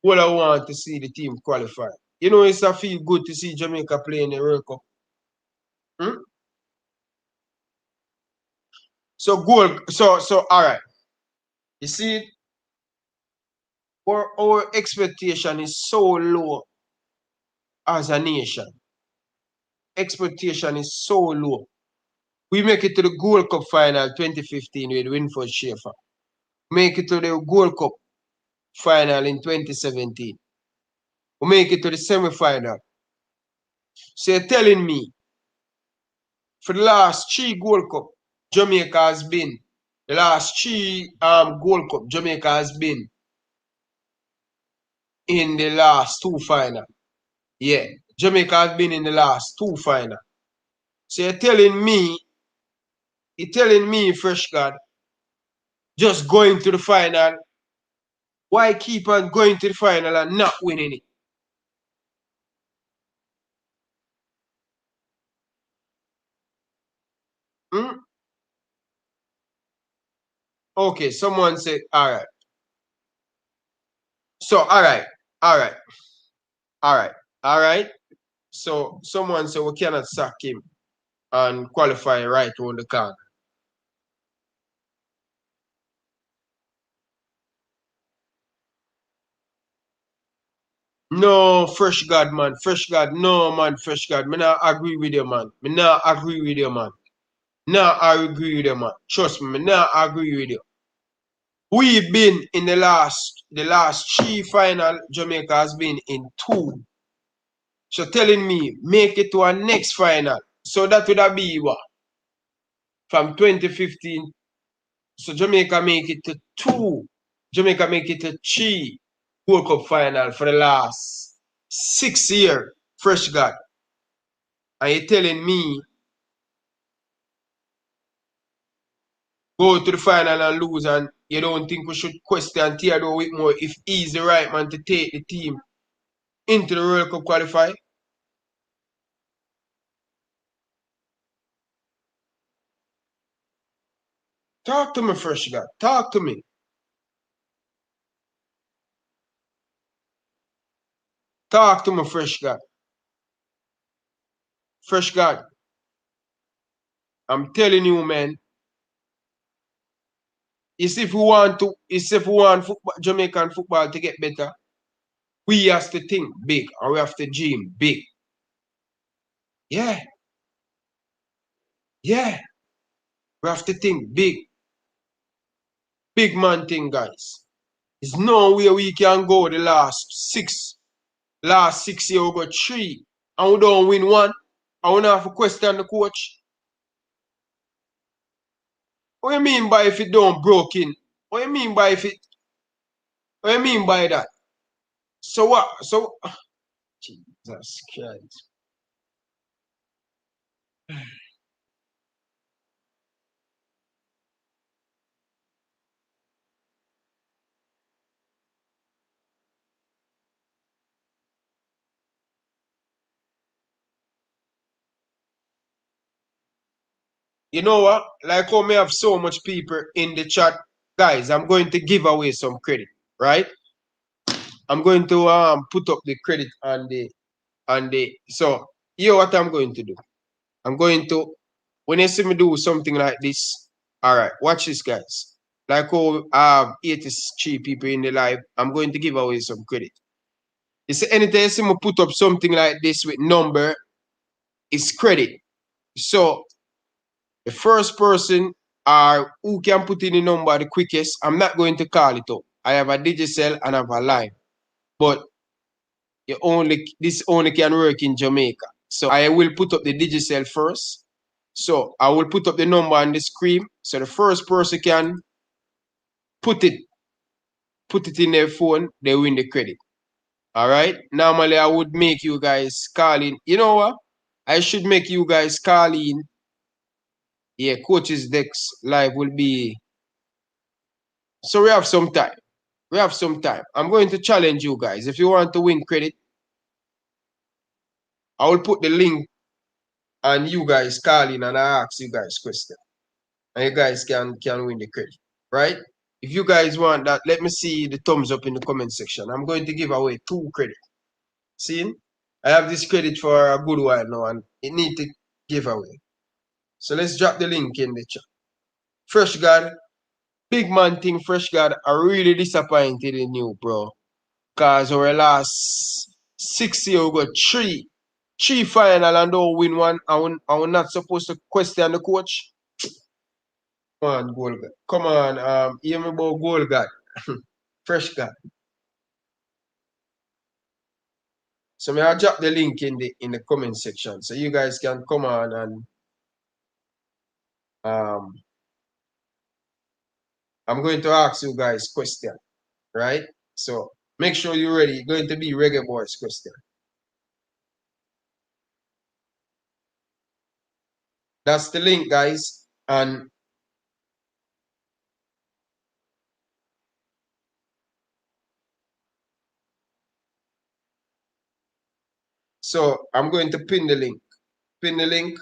All I want to see the team qualify. You know, it's a feel good to see Jamaica play in the World Cup. Hmm? So all right. You see, our expectation is so low as a nation. Expectation is so low. We make it to the Gold Cup final 2015 with Winford Schaefer. Make it to the Gold Cup final in 2017. We make it to the semi-final. So you're telling me for the last 3 Gold Cup, Jamaica has been, the last 3 Gold Cup, Jamaica has been in the last 2 final. Yeah, Jamaica has been in the last 2 final. So you're telling me, Fresh God, just going to the final. Why keep on going to the final and not winning it? Hmm? Okay, someone said, all right. So, all right, all right, all right, all right. So, someone said we cannot sack him and qualify right on the corner. No, Fresh God, man. Fresh God, no, man. Fresh God. Me not agree with you, man. Me not agree with you, man. Nah, I agree with you, man. Trust me, nah, I agree with you. We've been in the last 3 final. Jamaica has been in 2. So telling me make it to our next final. So that would have be what? From 2015. So Jamaica make it to 2. Jamaica make it to 3 World Cup final for the last 6 years. Fresh God. And you telling me go to the final and lose, and you don't think we should question Theodore Whitmore if he's the right man to take the team into the World Cup qualify? Talk to me, Fresh God. Talk to me. Talk to me, Fresh God. Fresh God. I'm telling you, man. If we want football, Jamaican football to get better, we have to think big and we have to dream big. Yeah, yeah. We have to think big. Big man thing, guys. There's no way we can go the last 6 years, we got 3 and we don't win 1. I want to have a question the coach. What do you mean by if it don't broke in? What do you mean by if it? What do you mean by that? So what? So Jesus Christ. You know what? Like how me have so much people in the chat, guys. I'm going to give away some credit, right? I'm going to put up the credit on the. So here what I'm going to do. I'm going to, when you see me do something like this, all right, watch this, guys. Like how I have 83 people in the live, I'm going to give away some credit. You see, anytime you see me put up something like this with number, it's credit. So the first person who can put in the number the quickest, I'm not going to call it up. I have a Digicel and I have a line. But this only can work in Jamaica. So I will put up the Digicel first. So I will put up the number on the screen. So the first person can put it in their phone, they win the credit. All right. Normally I would make you guys call in. You know what? I should make you guys call in. Yeah, Coach's Dex live will be. So we have some time. We have some time. I'm going to challenge you guys. If you want to win credit, I will put the link and you guys call in and I ask you guys question. And you guys can win the credit. Right? If you guys want that, let me see the thumbs up in the comment section. I'm going to give away 2 credit. See? I have this credit for a good while now and it need to give away. So let's drop the link in the chat. Fresh God, big man thing, Fresh God, are really disappointed in you, bro. Because our last 6 years, we got three final and don't win one. And we're not supposed to question the coach. Come on, goal God. Come on, hear me about goal God. Fresh God. So may I drop the link in the comment section so you guys can come on and I'm going to ask you guys question, right? So make sure you're ready. It's going to be Reggae Boyz question. That's the link, guys. And so I'm going to pin the link. Pin the link.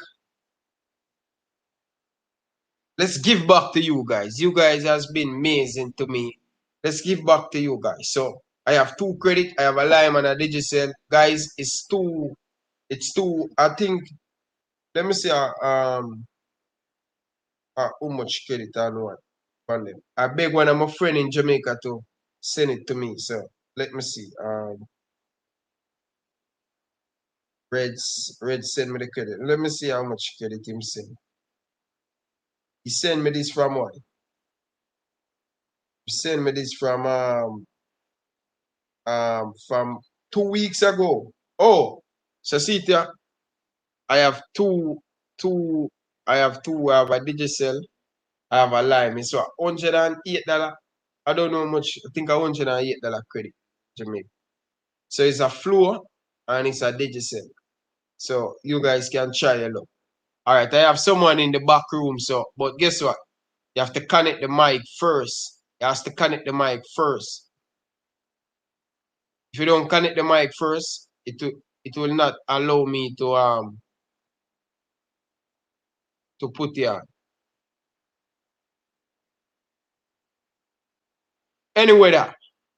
Let's give back to you guys. You guys has been amazing to me. Let's give back to you guys. So I have 2 credit. I have a lime and a digicel. Guys, it's two. I think. Let me see. How much credit I know on them. I beg one of my friend in Jamaica to send it to me. So let me see. Red send me the credit. Let me see how much credit him send. He sent me this from what? He sent me this from 2 weeks ago. Oh, so see there, I have two. I have a digicel. I have a lime. It's $108. I don't know how much. I think $108 credit, Jamaica. So it's a floor and it's a digicel. So you guys can try a look. All right, I have someone in the back room. So, but guess what? You have to connect the mic first. You have to connect the mic first. If you don't connect the mic first, it will not allow me to put you on. Anyway,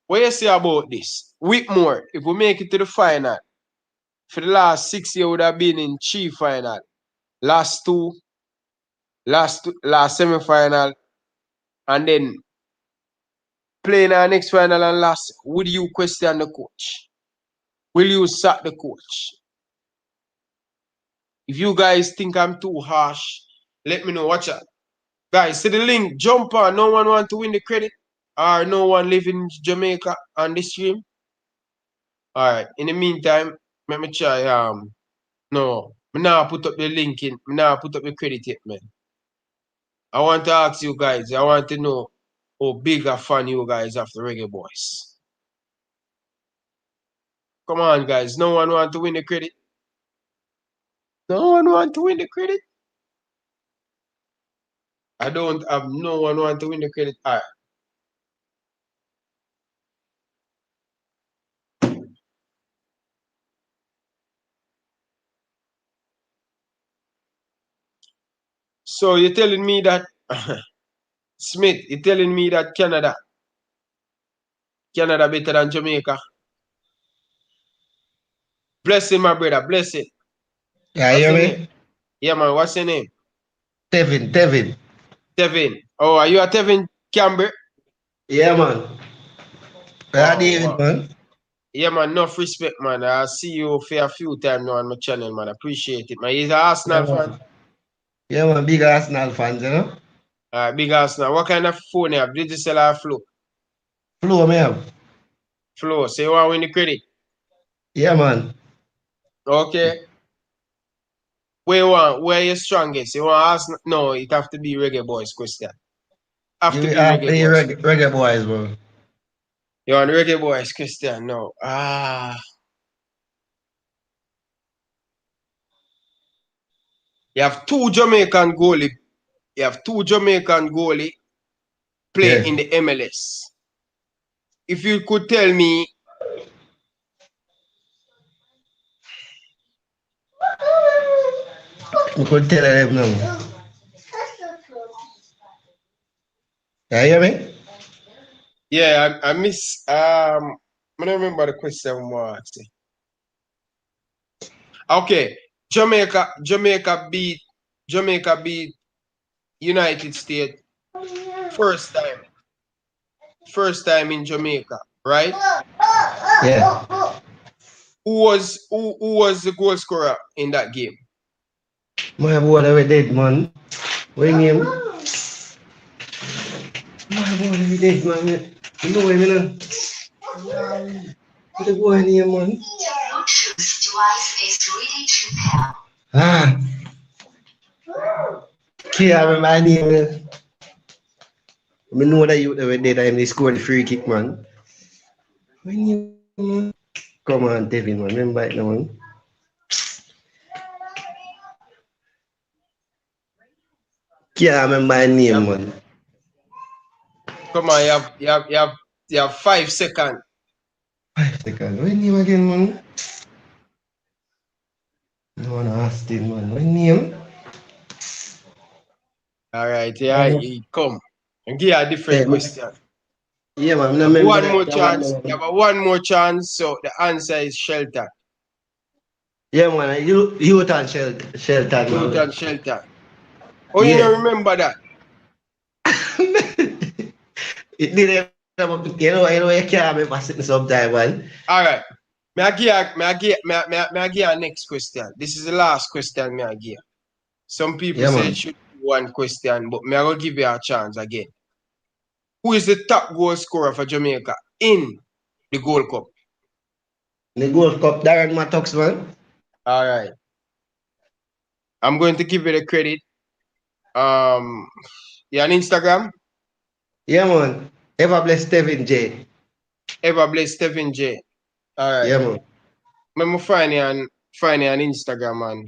what you say about this? Whitmore, if we make it to the final, for the last 6 years would have been in 3 final. Last semi-final, and then playing our next final and last, would you question the coach? Will you sack the coach? If you guys think I'm too harsh, let me know. Watch out. Guys, see the link, jump on. No one want to win the credit? Or no one live in Jamaica on this stream? Alright, in the meantime, let me try no. Me now put up the link in. Me now put up the credit yet, man. I want to ask you guys, I want to know how big a fan you guys have the Reggae Boyz. Come on, guys. No one want to win the credit? No one want to win the credit? I don't have no one want to win the credit. All right. So you're telling me that Smith, you're telling me that Canada better than Jamaica? Bless it, my brother. Bless it. Yeah, What's you your hear name? me? Yeah, man. What's your name? Tevin. Tevin. Oh, are you a Tevin Camber? Yeah, man. Yeah, Wow, David, wow. man. Yeah, man. Enough respect, man. I see you for a few times now on my channel, man. Appreciate it, man. You're an Yeah, Arsenal fan? man. Yeah, man. Big Arsenal fans, you know? All right, big Arsenal. What kind of phone you have? Did you sell our flow? Flow, me have. Flow. So you want to win the credit? Yeah, man. Okay. Where you want? Where you strongest? You want to ask? No, it have to be Reggae Boyz question. Have to You be have Reggae the Boyz. reggae boys, bro. You want Reggae Boyz question? No. You have two Jamaican goalie. You have two Jamaican goalie play in the MLS. If you could tell me, You could tell them now. You hear me? yeah, I miss. I don't remember the question more. Okay, Jamaica beat United States first time in Jamaica, right? Yeah. Who was the goal scorer in that game? My boy that we did, man. What you name? My boy that we did, man. You know what I mean? What the boy name, man? Your Bluetooth device is ready to pair. Can't remember my name. I know that you that we did and they scored the free kick, man. What name, man? Come on, Devin, man. Remember it now, man. Can't remember my name, man. Come on, you have 5 seconds. 5 seconds. What name again, man? No one asked him, man. What name? All right, yeah, he come and give you a different question. Yeah, man. I You have remember one more that chance. one. You have one more chance. So the answer is shelter. Yeah, man. You and shelter, man. Youth and shelter. Oh, Yeah. you don't remember that? It didn't. You know, you can't remember sitting sometime, man. All right. May I give you a next question. This is the last question may I give. Some people Yeah, say man. it should be one question, but may I go give you a chance again. Who is the top goal scorer for Jamaica in the Gold Cup? The Gold Cup, Darren Mattox, man. All right. I'm going to give you the credit. You on Instagram? Yeah, man. Ever bless Stephen J. Ever bless Stephen J. All right. Yeah, man. Let me find you on Instagram, man.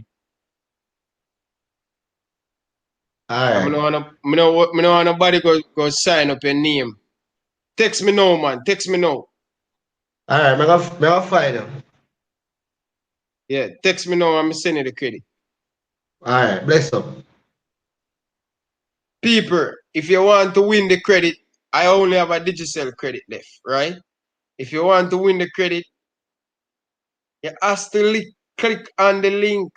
All I right. don't want nobody go sign up your name. Text me now, man. Text me now. All right, I'm going to find him. Yeah, text me now. I'm sending you the credit. All right, bless up. People, if you want to win the credit, I only have a digital credit left, right? If you want to win the credit, you have to click on the link.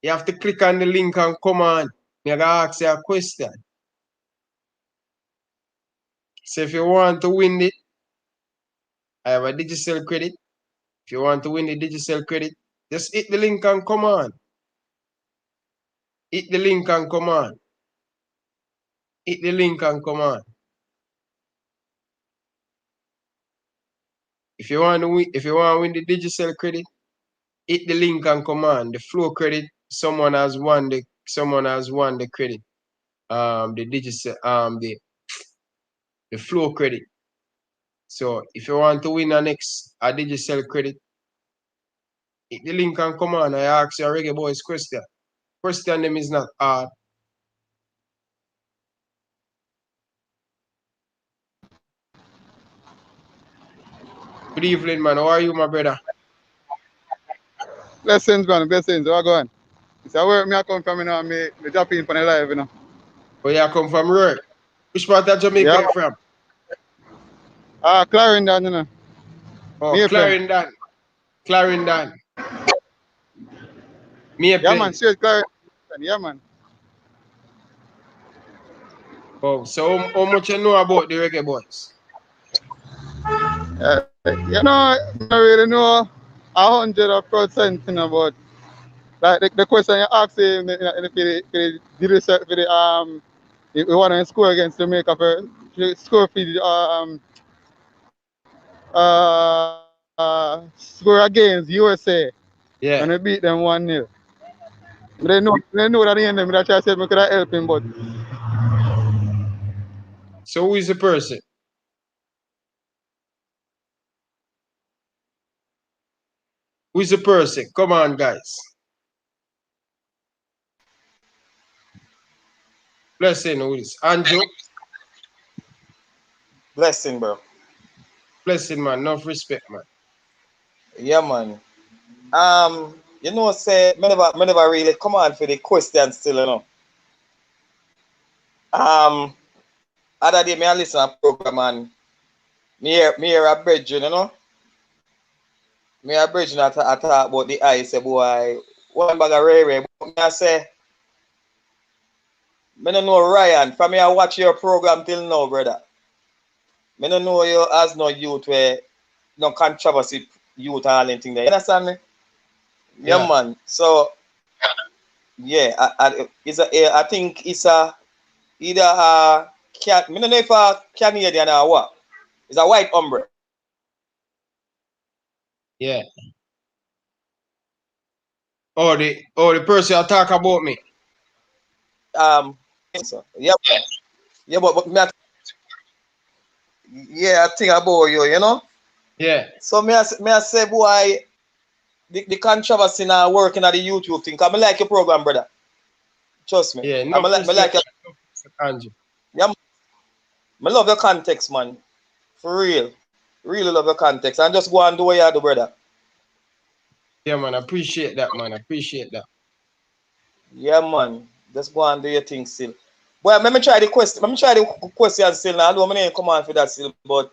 You have to click on the link and come on. I'm going to ask you a question. So if you want to win it, I have a digital credit. If you want to win the digital credit, just hit the link and come on. Hit the link and come on. Hit the link and come on. If you want to win the digital credit, hit the link and come on. The flow credit, someone has won the credit. The digital the flow credit. So if you want to win a digital credit, hit the link and come on. I ask you a Reggae Boyz question. Question them is not hard. Good evening, man. How are you, my brother? Blessings, man. Blessings. How go on? It's where me I come from, you know, me drop in for the live, you know. Where you come from, work? Which part of Jamaica Yeah. you from? Clarendon, you know. Oh, Me Clarendon. Clarendon. Yeah, man. Straight Clarendon. Yeah, man. Oh, so how much you know about the Reggae Boyz? You know, I don't really know 100%, you know, but like the question you asked him, you know, if he did research for the if we want to score against Jamaica for score for the score against USA. Yeah. And we beat them 1-0. They know that the end them. I try to say me could help him, but So who is the person? Who is the person? Come on, guys. Blessing, who is? Andrew? Blessing, bro. Blessing, man. Enough respect, man. Yeah, man. You know, say me never really come on for the question still, you know. Other day me I listen to a program and me hear a brethren, you know. Me a brethren I talk about the eye, say boy, one bag of rare, but me I say, me don't know Ryan. From me I watch your program till now, brother. Me don't know you as no youth where no controversy youth and all anything there. You understand me? Yeah, man. So yeah, I think it's a either a can me don't know if a Canadian or what. It's a white umbre. Yeah. Oh, the person you talk about me. So, yeah, yeah, but me, yeah, I think about you, you know. Yeah. So me I say, boy, the controversy now working at the YouTube thing. Cause me like your program, brother. Trust me. Yeah, Me no like your, Andrew. yeah, me love your context, man. For real. Really love your context. And just go and do what you do, brother. Yeah, man. I appreciate that, man. I appreciate that. Yeah, man. Just go and do your thing still. Well, let me try the question. Let me try the question still now. I know my name come on for that still, but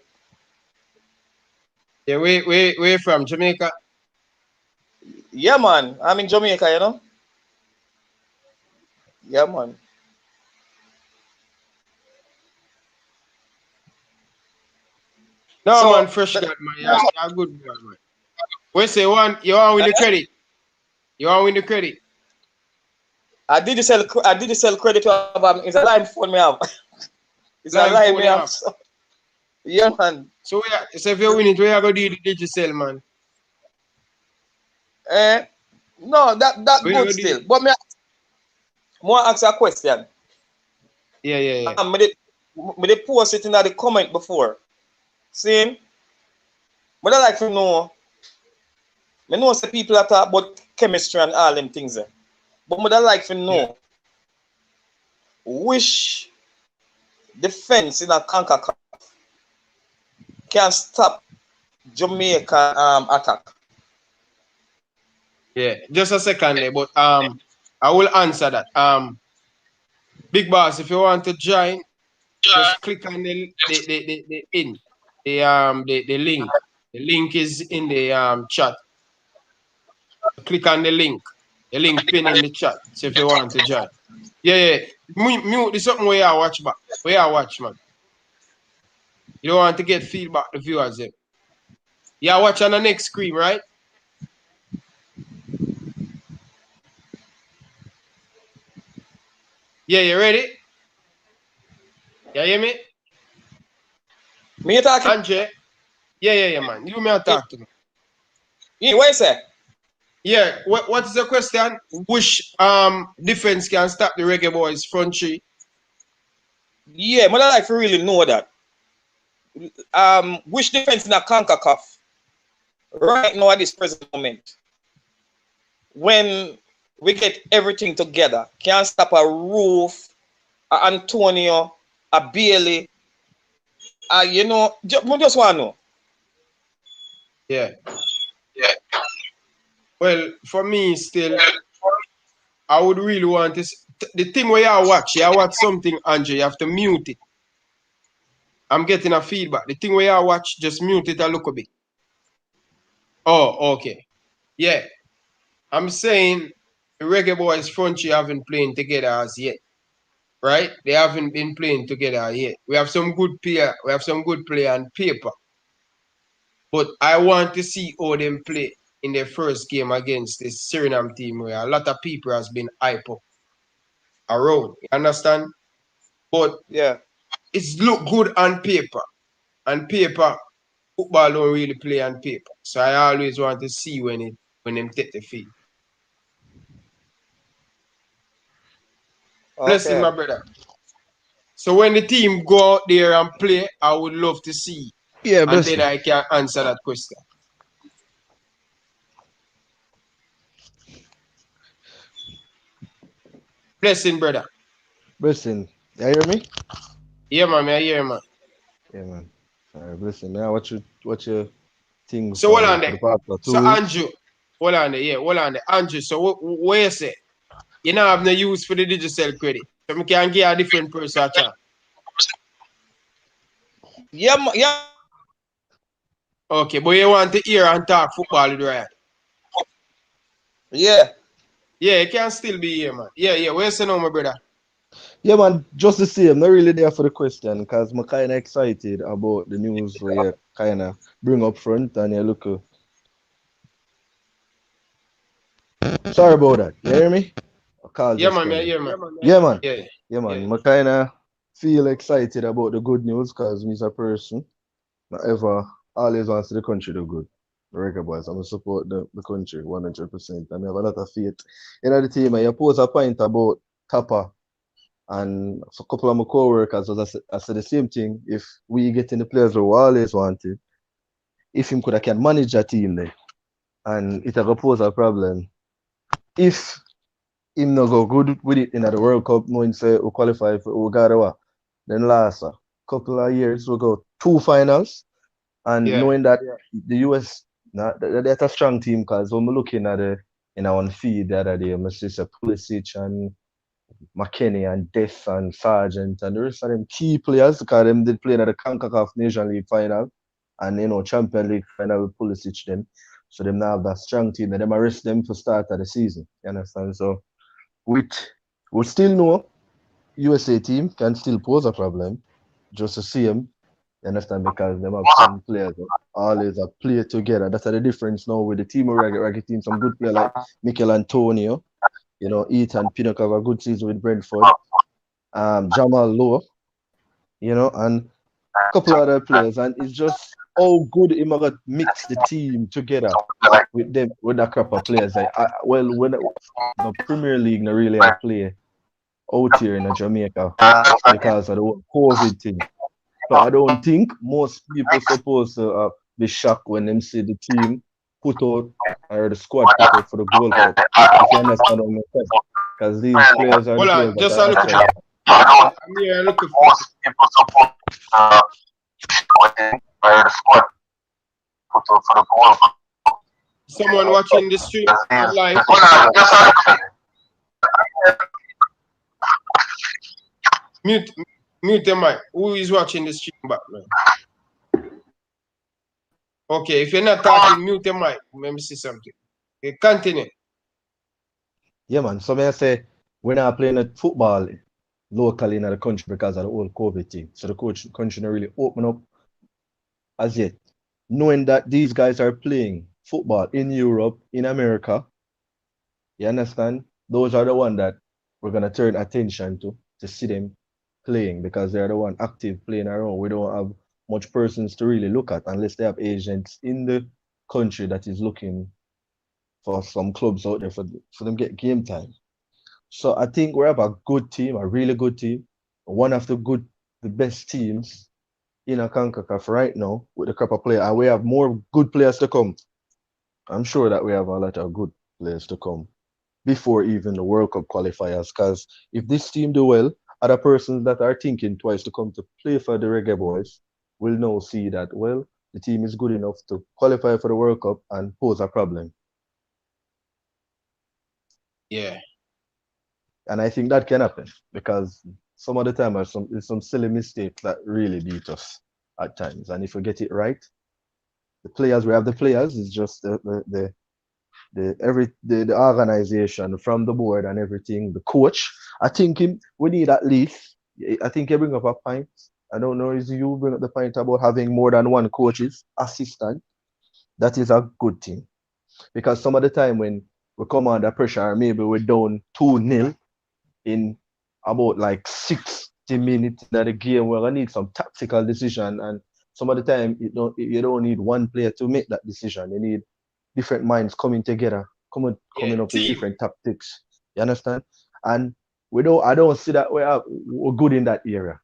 yeah, where from? Jamaica? yeah, man. I'm in Jamaica, you know. Yeah, man. No, So, man, fresh God, man. You're a good boy, man. We say you want win the credit. You want win the credit. I did sell credit to have it's a line phone me have. It's a Line line phone me you have. have. So, yeah, man. So if you win it, where you gonna do the digital, man? No, that Where you good gonna do still. it? But me want ask a question. Yeah. Me dey post it in the comment before. See, but I like to know. Me know say people are talk about chemistry and all them things there. But me like to know which defense in a CONCACAF can stop Jamaica attack. Yeah. Just a second there, but I will answer that. Big boss, if you want to join, just click on the link. The link is in the chat. Click on the link. The link pin in the chat. So if you want to join. Yeah. Mute this something where you watch back. Where you watch, man. You don't want to get feedback the viewers there. You watch on the next screen, right? Yeah, you ready? You hear me? Me talking. Andre? Yeah, man. You may talk to me. Yeah, what you say? Yeah, what is the question? Which defense can stop the Reggae Boyz front three? Yeah, me like to really know that. Which defense in a CONCACAF right now at this present moment, when we get everything together, can stop a Roof, a Antonio, a Bailey, you know, just want to know. Yeah. Well, for me, still, I would really want to. The thing where you watch something, Andre, you have to mute it. I'm getting a feedback. The thing where you watch, just mute it a little bit. Oh, okay. Yeah. I'm saying the Reggae Boyz front three haven't playing together as yet. Right? They haven't been playing together yet. We have some good player on paper. But I want to see how them play in their first game against this Suriname team where a lot of people has been hype up around. You understand? But Yeah. it's look good on paper. On paper, football don't really play on paper. So I always want to see when them take the field. Blessing, Okay. my brother. So when the team go out there and play, I would love to see. Yeah, And then blessing. I can answer that question. Blessing, brother. Blessing. You hear me? Yeah, man, I hear, man. Yeah, man. Alright, blessing. Now what your thing So hold on for there. the past So 2 weeks? Andrew, hold on there. Yeah, hold on there. Andrew, so what you say? You know have no use for the digital credit. So we can give a different person a chance. Yeah. Okay, but you want to hear and talk football with Ryan. Yeah. Yeah, it can still be here, man. Yeah. Where you say now, my brother? Yeah, man, just the same. Not really there for the question because I'm kind of excited about the news where you kind of bring up front and you look. Sorry about that. You hear me? A call Yeah, just man, come I in. hear, man. Yeah, man. Yeah. Yeah, man. I kind of feel excited about the good news because me's a person not ever always wants the country to do good. The Reggae Boys, I'm going to support the country 100%. And I have a lot of faith in the team. And you pose a point about Kappa. And for a couple of my co-workers, I said the same thing. If we get in the players we always wanted, if him could have can manage a team there, and it will pose a problem. If him not go good with it in the World Cup, knowing say we qualify for Ugarawa, then last couple of years we go 2 finals, and Yeah. knowing that the US that's a strong team because when we're looking at the in our feed the other day, I see Pulisic and McKenny and Death and Sargent and the rest of them key players because them did play in the CONCACAF Nation League final and Champion League final with Pulisic them. So them now have that strong team and them arrest them for start of the season. You understand? So we still know USA team can still pose a problem just to see them. You understand? Because them have some players that always have played together. That's the difference now with the team of Reggae team. Some good players like Mikel Antonio, Ethan Pinnock have a good season with Brentford. Jamal Lowe, and a couple of other players. And it's just how good him got mix the team together with them, with that crop of players. Like, when the Premier League not really a play out here in Jamaica because of the whole COVID thing. So I don't think most people supposed to be shocked when them see the team put out or the squad put out for the Gold Cup. If you understand what I'm saying. Because these players are the Hold players on, that just are a look actually. I'm here looking for someone watching the stream live. Mute, mute the mic. Who is watching the stream back, man? Okay, if you're not talking, mute the mic. Let me see something. Okay, continue. Yeah, man. So may I say we're not playing football locally in the country because of the whole COVID thing. So the country not really open up as yet. Knowing that these guys are playing football in Europe, in America, you understand? Those are the ones that we're gonna turn attention to see them playing because they're the one active playing around. We don't have much persons to really look at unless they have agents in the country that is looking for some clubs out there for them get game time. So I think we have a good team, a really good team, one of the best teams in a CONCACAF right now with the crop of player, and we have more good players to come. I'm sure that we have a lot of good players to come before even the World Cup qualifiers. Because if this team do well, other persons that are thinking twice to come to play for the Reggae Boys will now see that the team is good enough to qualify for the World Cup and pose a problem. Yeah. And I think that can happen because some of the time there's some silly mistakes that really beat us at times. And if we get it right, we have the players, it's just the organization from the board and everything, the coach. I think we need at least, I think you bring up a point. I don't know if you bring up the point about having more than one coach's assistant. That is a good thing. Because some of the time when we come under pressure, maybe we're down 2-0 in about like 60 minutes in the game, we're gonna need some tactical decision. And some of the time you don't need one player to make that decision. You need different minds coming together, coming up with Team. different tactics. You understand? And I don't see that we're good in that area.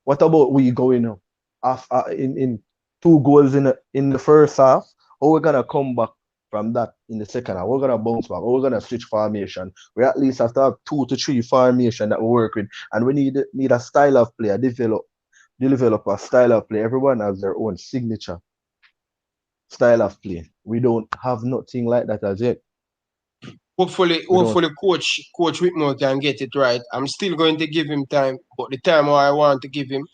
What about we going in 2 goals in the first half? Or we're gonna come back from that in the second half? We're gonna bounce back, or we're gonna switch formation. We at least have to have 2 to 3 formation that we work with, and we need a style of play, develop a style of play. Everyone has their own signature style of play. We don't have nothing like that as yet. Hopefully, Coach Whitmore can get it right. I'm still going to give him time, but the time I want to give him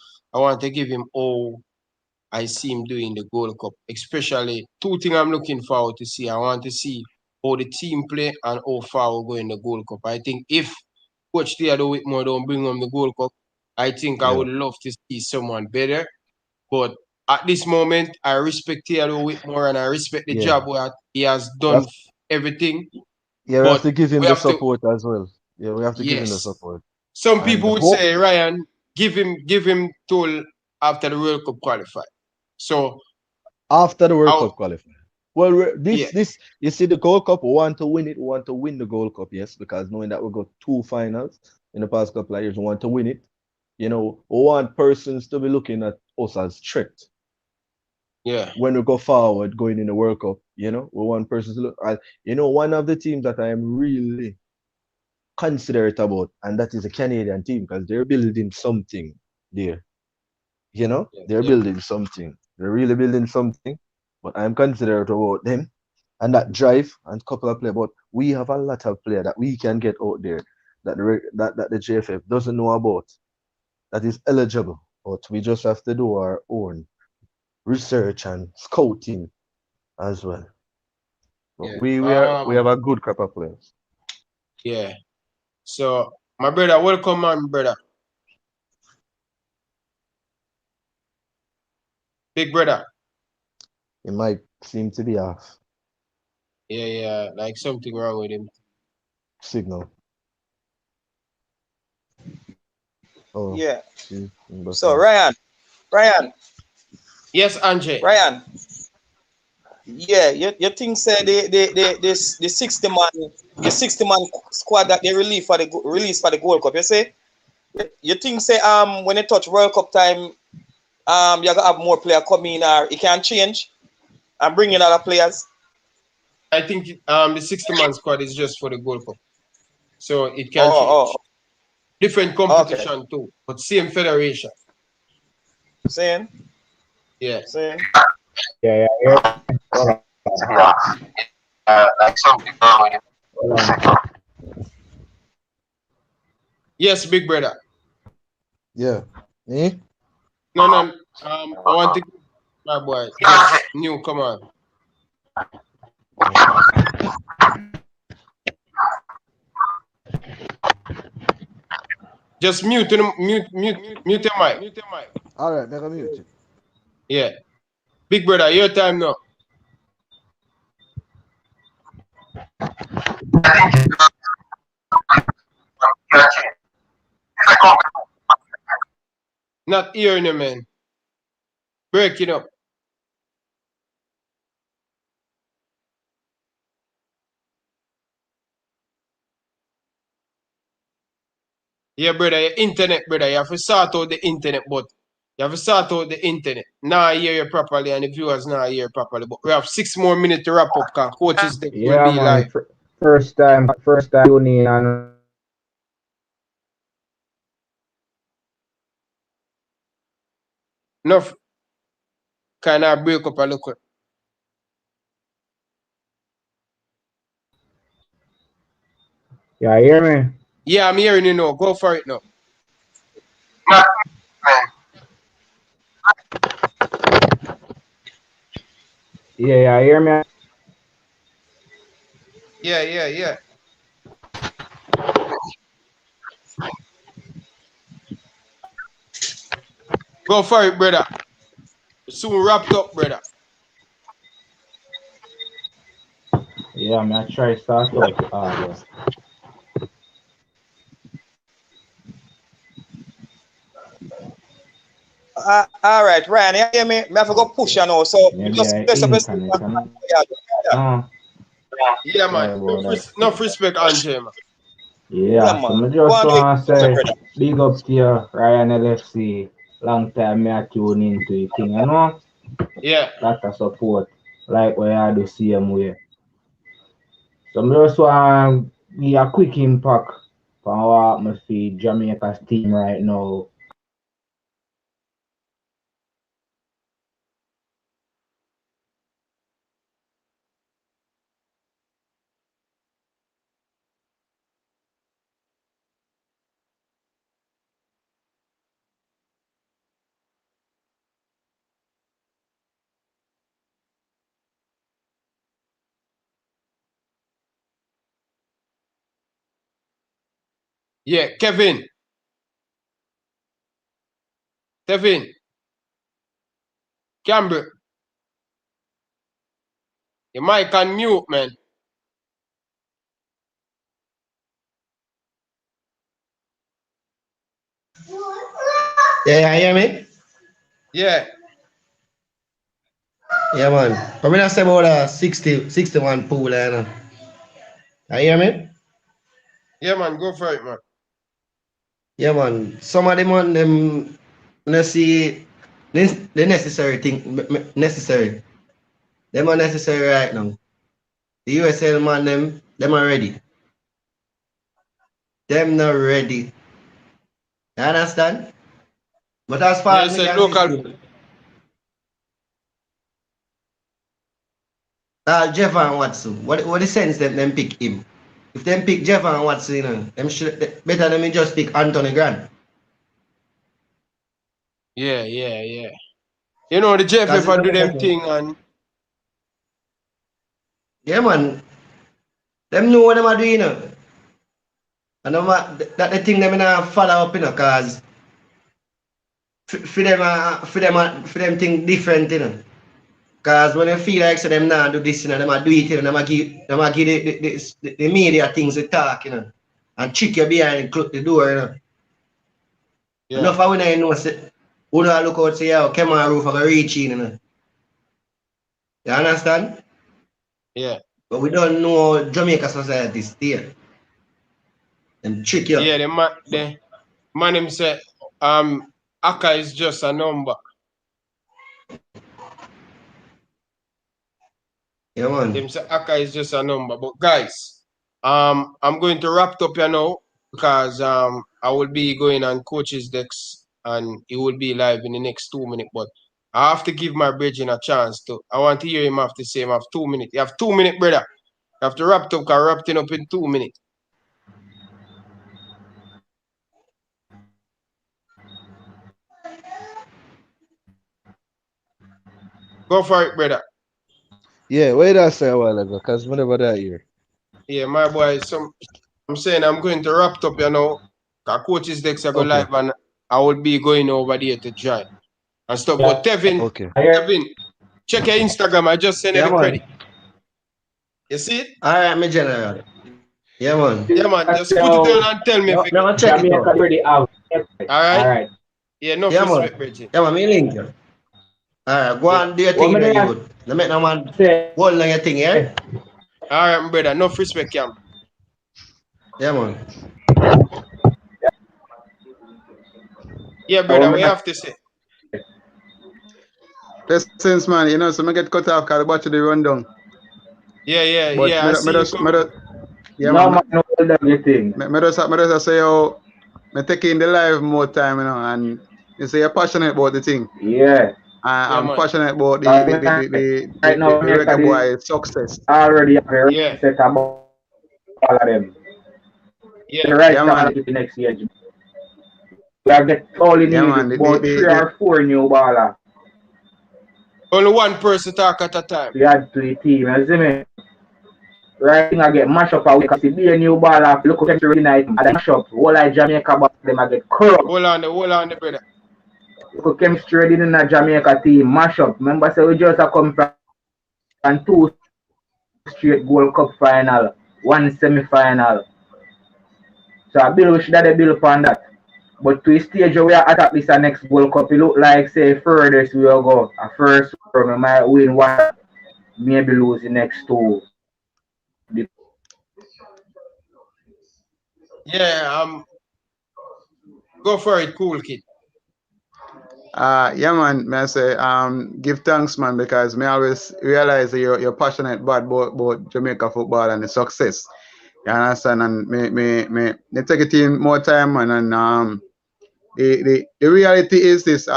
all I see him doing the Gold Cup. Especially 2 things I'm looking forward to see. I want to see how the team play and how far we go in the Gold Cup. I think if Coach Theodore Whitmore don't bring home the Gold Cup, I think I would love to see someone better. But at this moment, I respect Theodore Whitmore and I respect the job where he has done everything. Yeah, we have to give him the support as well. Yeah, we have to give him the support. Some people would say, Ryan, give him till after the World Cup qualify. So after the World Cup qualify. Well, this you see the Gold Cup, we want to win it. We want to win the Gold Cup, yes, because knowing that we got 2 finals in the past couple of years, we want to win it. You know, we want persons to be looking at us as threat. Yeah. When we go forward, going in the World Cup, you know, we want persons to look at, you know, one of the teams that I am really considerate about, and that is a Canadian team, because they're building something there. You know, they're building something. They're really building something. But I'm considerate about them and that drive and couple of players. But we have a lot of players that we can get out there that the JFF doesn't know about, that is eligible. But we just have to do our own research and scouting as well. But we have a good crop of players. Yeah. So, my brother, welcome on, brother. Big brother. It might seem to be off. Yeah, like something wrong with him. Signal. Oh. Yeah. So, Ryan. Yes, Anjay. Ryan. Yeah, you think say the 60-man squad that they release for the Gold Cup, you say? You think say when it touch World Cup time, you're gonna have more players coming, or it can change and bring in other players? I think the 60-man squad is just for the Gold Cup, so it can change. Different competition too, but same federation. Same. Yeah. Same. Yeah. Like something wrong with him. Yes, big brother. Yeah. Eh? No. I want to give my boy. Yes, new, come on. Just mute your mic. All right, make a mute. Yeah. Big brother, your time now. Not hearing you, man. Break it up. Yeah, brother, your internet, brother. You have to sort out the internet, but you have to sort out the internet. Now I hear you properly, and the viewers now hear you properly. But we have 6 more minutes to wrap up, because coaches will be live. First time tuning in. Enough. Can I break up a little? Yeah, hear me? Yeah, I'm hearing you now. Go for it now. Yeah, hear me? Yeah. Go for it, brother. Soon wrapped up, brother. Yeah, I'm gonna try to start out. All right, Ryan, you hear me? I have to go push you now. So just yeah, man. Enough respect, Anjay, man. Yeah, so man. I Go just on, do it, want to say brother. big up to you, Ryan LFC. Long time me a tune into the thing, you know? Yeah. Lot of support. Like where I do same way. So I just want to give a quick impact on what me see Jamaica's team right now. Yeah, Kevin, Campbell, your mic on mute, man. Yeah, you hear me? Yeah. Yeah, man. But me not say about 61 pool, you know. You hear me? Yeah, man, go for it, man. Yeah, man. Some of them on them, let's see, the necessary thing, necessary. Them are necessary right now. The USL man, them are ready. Them not ready. You understand? But as far Yeah, as me say can see local. still, Jeff and Watson, what the sense them pick him? If them pick Jeff and Watson, you know, them should better than me just pick Anthony Grant. Yeah, yeah, yeah. You know, the Jeff Cause ever it's a do better them thing. thing and Yeah, man. Them know what them are doing, you know. And that the thing them in follow up, you know, cause for them think different, you know. Cause when they feel like so them now do this, you know, them a do it, you know, them a give the media things to talk, you know. And trick you behind and close the door, you know. yeah, Enough of when I know say who do I look out say yo, come on roof I go reach in, you know. You understand? yeah. But we don't know Jamaica society still. Them trick you. Yeah, the man him say, Aka is just a number. Yeah, man. Him say Aka is just a number. But guys, I'm going to wrap up you now because I will be going on coach's decks and he will be live in the next 2 minutes. But I have to give my bridging a chance to. I want to hear him have to say him have 2 minutes. You have 2 minutes, brother. You have to wrap it up because wrapped it up in 2 minutes. Go for it, brother. Yeah, what did I say a while ago? Because whenever that here. Yeah, my boy. I'm saying I'm going to wrap it up, you know. Cause coaches decks are go Okay. live and I will be going over there to join and stuff. But Okay. Tevin, check your Instagram. I just send you Yeah, the credit. man. You see it? Alright, my general. Yeah, man. Yeah, man. Just put it on and tell me if No, you no, check it Jamaica out. already out. all right. Alright. Yeah, enough Yeah, man. respect, Bridget. Yeah, man, me link you. Alright, go Yeah. on, do your What thing in me the there youth. No make no man say? hold on your thing, yeah? All right, my brother. Enough respect, Cam. Yeah, man. Yeah, What brother. me We there have to say. Lessons, man, you know, so I get cut off because I watch the rundown. Yeah, yeah, But yeah. I see you coming. yeah, No man. man, hold on your thing. Me just say, oh, me taking the live more time, you know, and you say you're passionate about the thing. Yeah. Yeah, I'm man. passionate about Right now, the Jamaica Reggae is Boyz success. already have a Yeah, set about all of them. yeah. The right Yeah, talent man. to the next year. We have get all in Yeah, need man. about 3 or 4 new ballers Only one person talk at a time. to add to the team. You see me? Right thing I get mash up a week. I see be a new baller. Look at them tonight. I mash up. All like Jamaica, but them I get corrupt. Hold on, the brother. Look at chemistry in a Jamaica team. Mash up. Remember, say we just come from 2 straight Gold Cup final, 1 semi-final. So I build we should have build upon that. But to a stage where we are attack this next World Cup, it look like say furthest we will go. A first round we might win one, maybe lose the next 2. Yeah, go for it, cool kid. Yeah, man. May I say, give thanks, man, because me always realize that you're passionate about Jamaica football and the success. You understand? And me take it in more time, man. And the reality is this.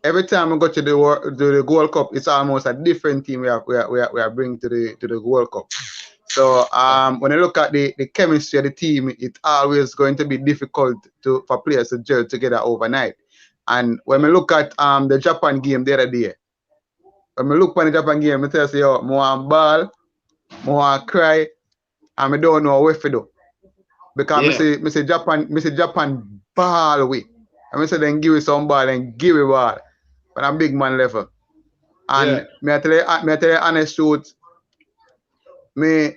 Every time we go to the Gold Cup, it's almost a different team we are bringing to the Gold Cup. So when you look at the chemistry of the team, it's always going to be difficult for players to gel together overnight. And when we look at the Japan game the other day, when we look at the Japan game, I tell you, yo, I want ball, I want cry, and I don't know what to do. Because I say Japan ball away. And I say then give me some ball and give me ball. But I'm big man level. And me I tell you honest truth, me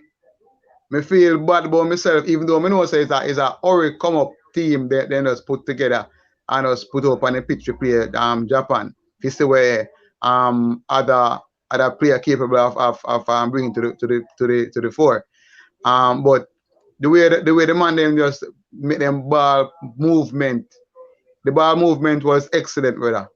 feel bad about myself, even though I know say it's a hurry come up team they just put together and just put up on the pitch to play Japan. This is where other player capable of bringing to the fore. But the way the man them just make them ball movement, the ball movement was excellent, brother.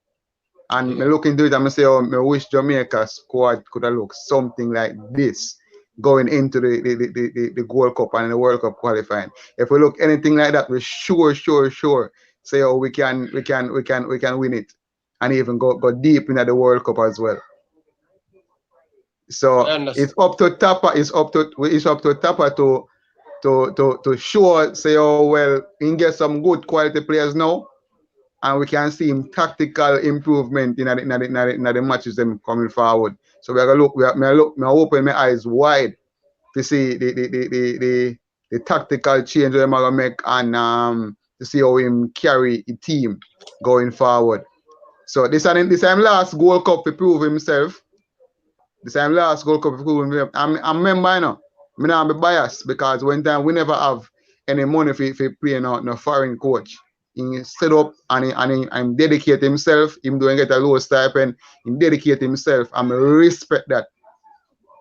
And me look into it and I say, oh, me wish Jamaica squad could have looked something like this going into the Gold Cup and the World Cup qualifying. If we look anything like that, we sure say, oh, we can win it and even go deep into the World Cup as well. So it's up to Tapa. It's up to Tapa to show, say, oh well, he can get some good quality players now, and we can see him tactical improvement in the matches them coming forward. So we are gonna look. Me open my eyes wide to see the tactical change them are gonna make and to see how him carry the team going forward. So this time last Gold Cup to prove himself. This time last Gold Cup to prove himself. I'm member, you know. Me not be biased because one time we never have any money for play no foreign coach. He set up and dedicate himself, even though he get a low stipend, he dedicate himself and I respect that.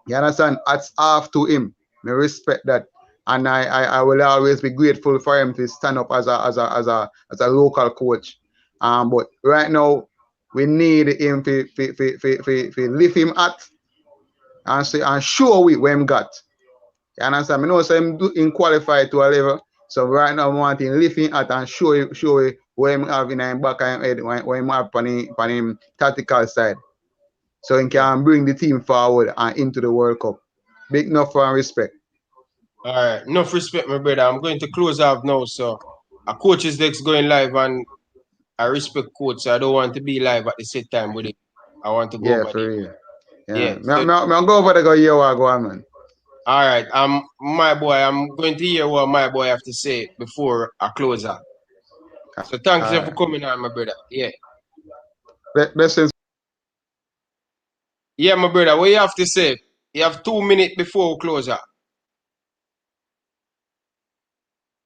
You understand? That's half to him. I respect that. And I will always be grateful for him to stand up as a local coach. But right now we need him to lift him at and show we what him got. You understand? I know so him qualify to a level. So right now I want him lifting at and show what him have in him back of him head, what him have on him tactical side. So he can bring the team forward and into the World Cup. Big enough for respect. All right, enough respect, my brother. I'm going to close off now. So a coach's deck's going live and I respect coach, so I don't want to be live at the same time with it. I want to go over for there. real. Yeah. So, me go over there go hear what go on, man. All right, my boy, I'm going to hear what my boy have to say before I close out. So thanks for coming on, my brother. Yeah. Blessings. Yeah, my brother, what you have to say? You have 2 minutes before we close out.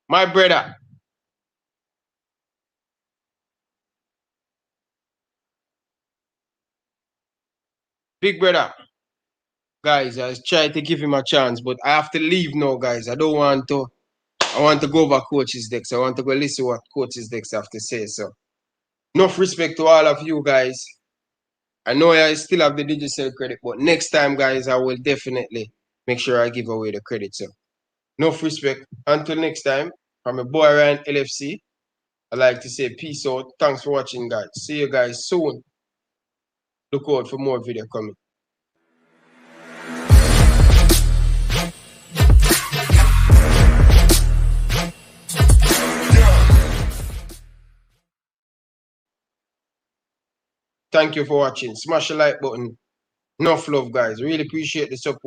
My brother. Big brother. Guys, I was trying to give him a chance, but I have to leave now, guys. I want to go over coach's decks. I want to go listen what coach's decks have to say. So enough respect to all of you guys. I know I still have the digital credit, but next time, guys, I will definitely make sure I give away the credit. So enough respect. Until next time, from my boy Ryan LFC, I'd like to say peace out. Thanks for watching, guys. See you guys soon. Look out for more video coming. Thank you for watching. Smash the like button. Enough love, guys. Really appreciate the support.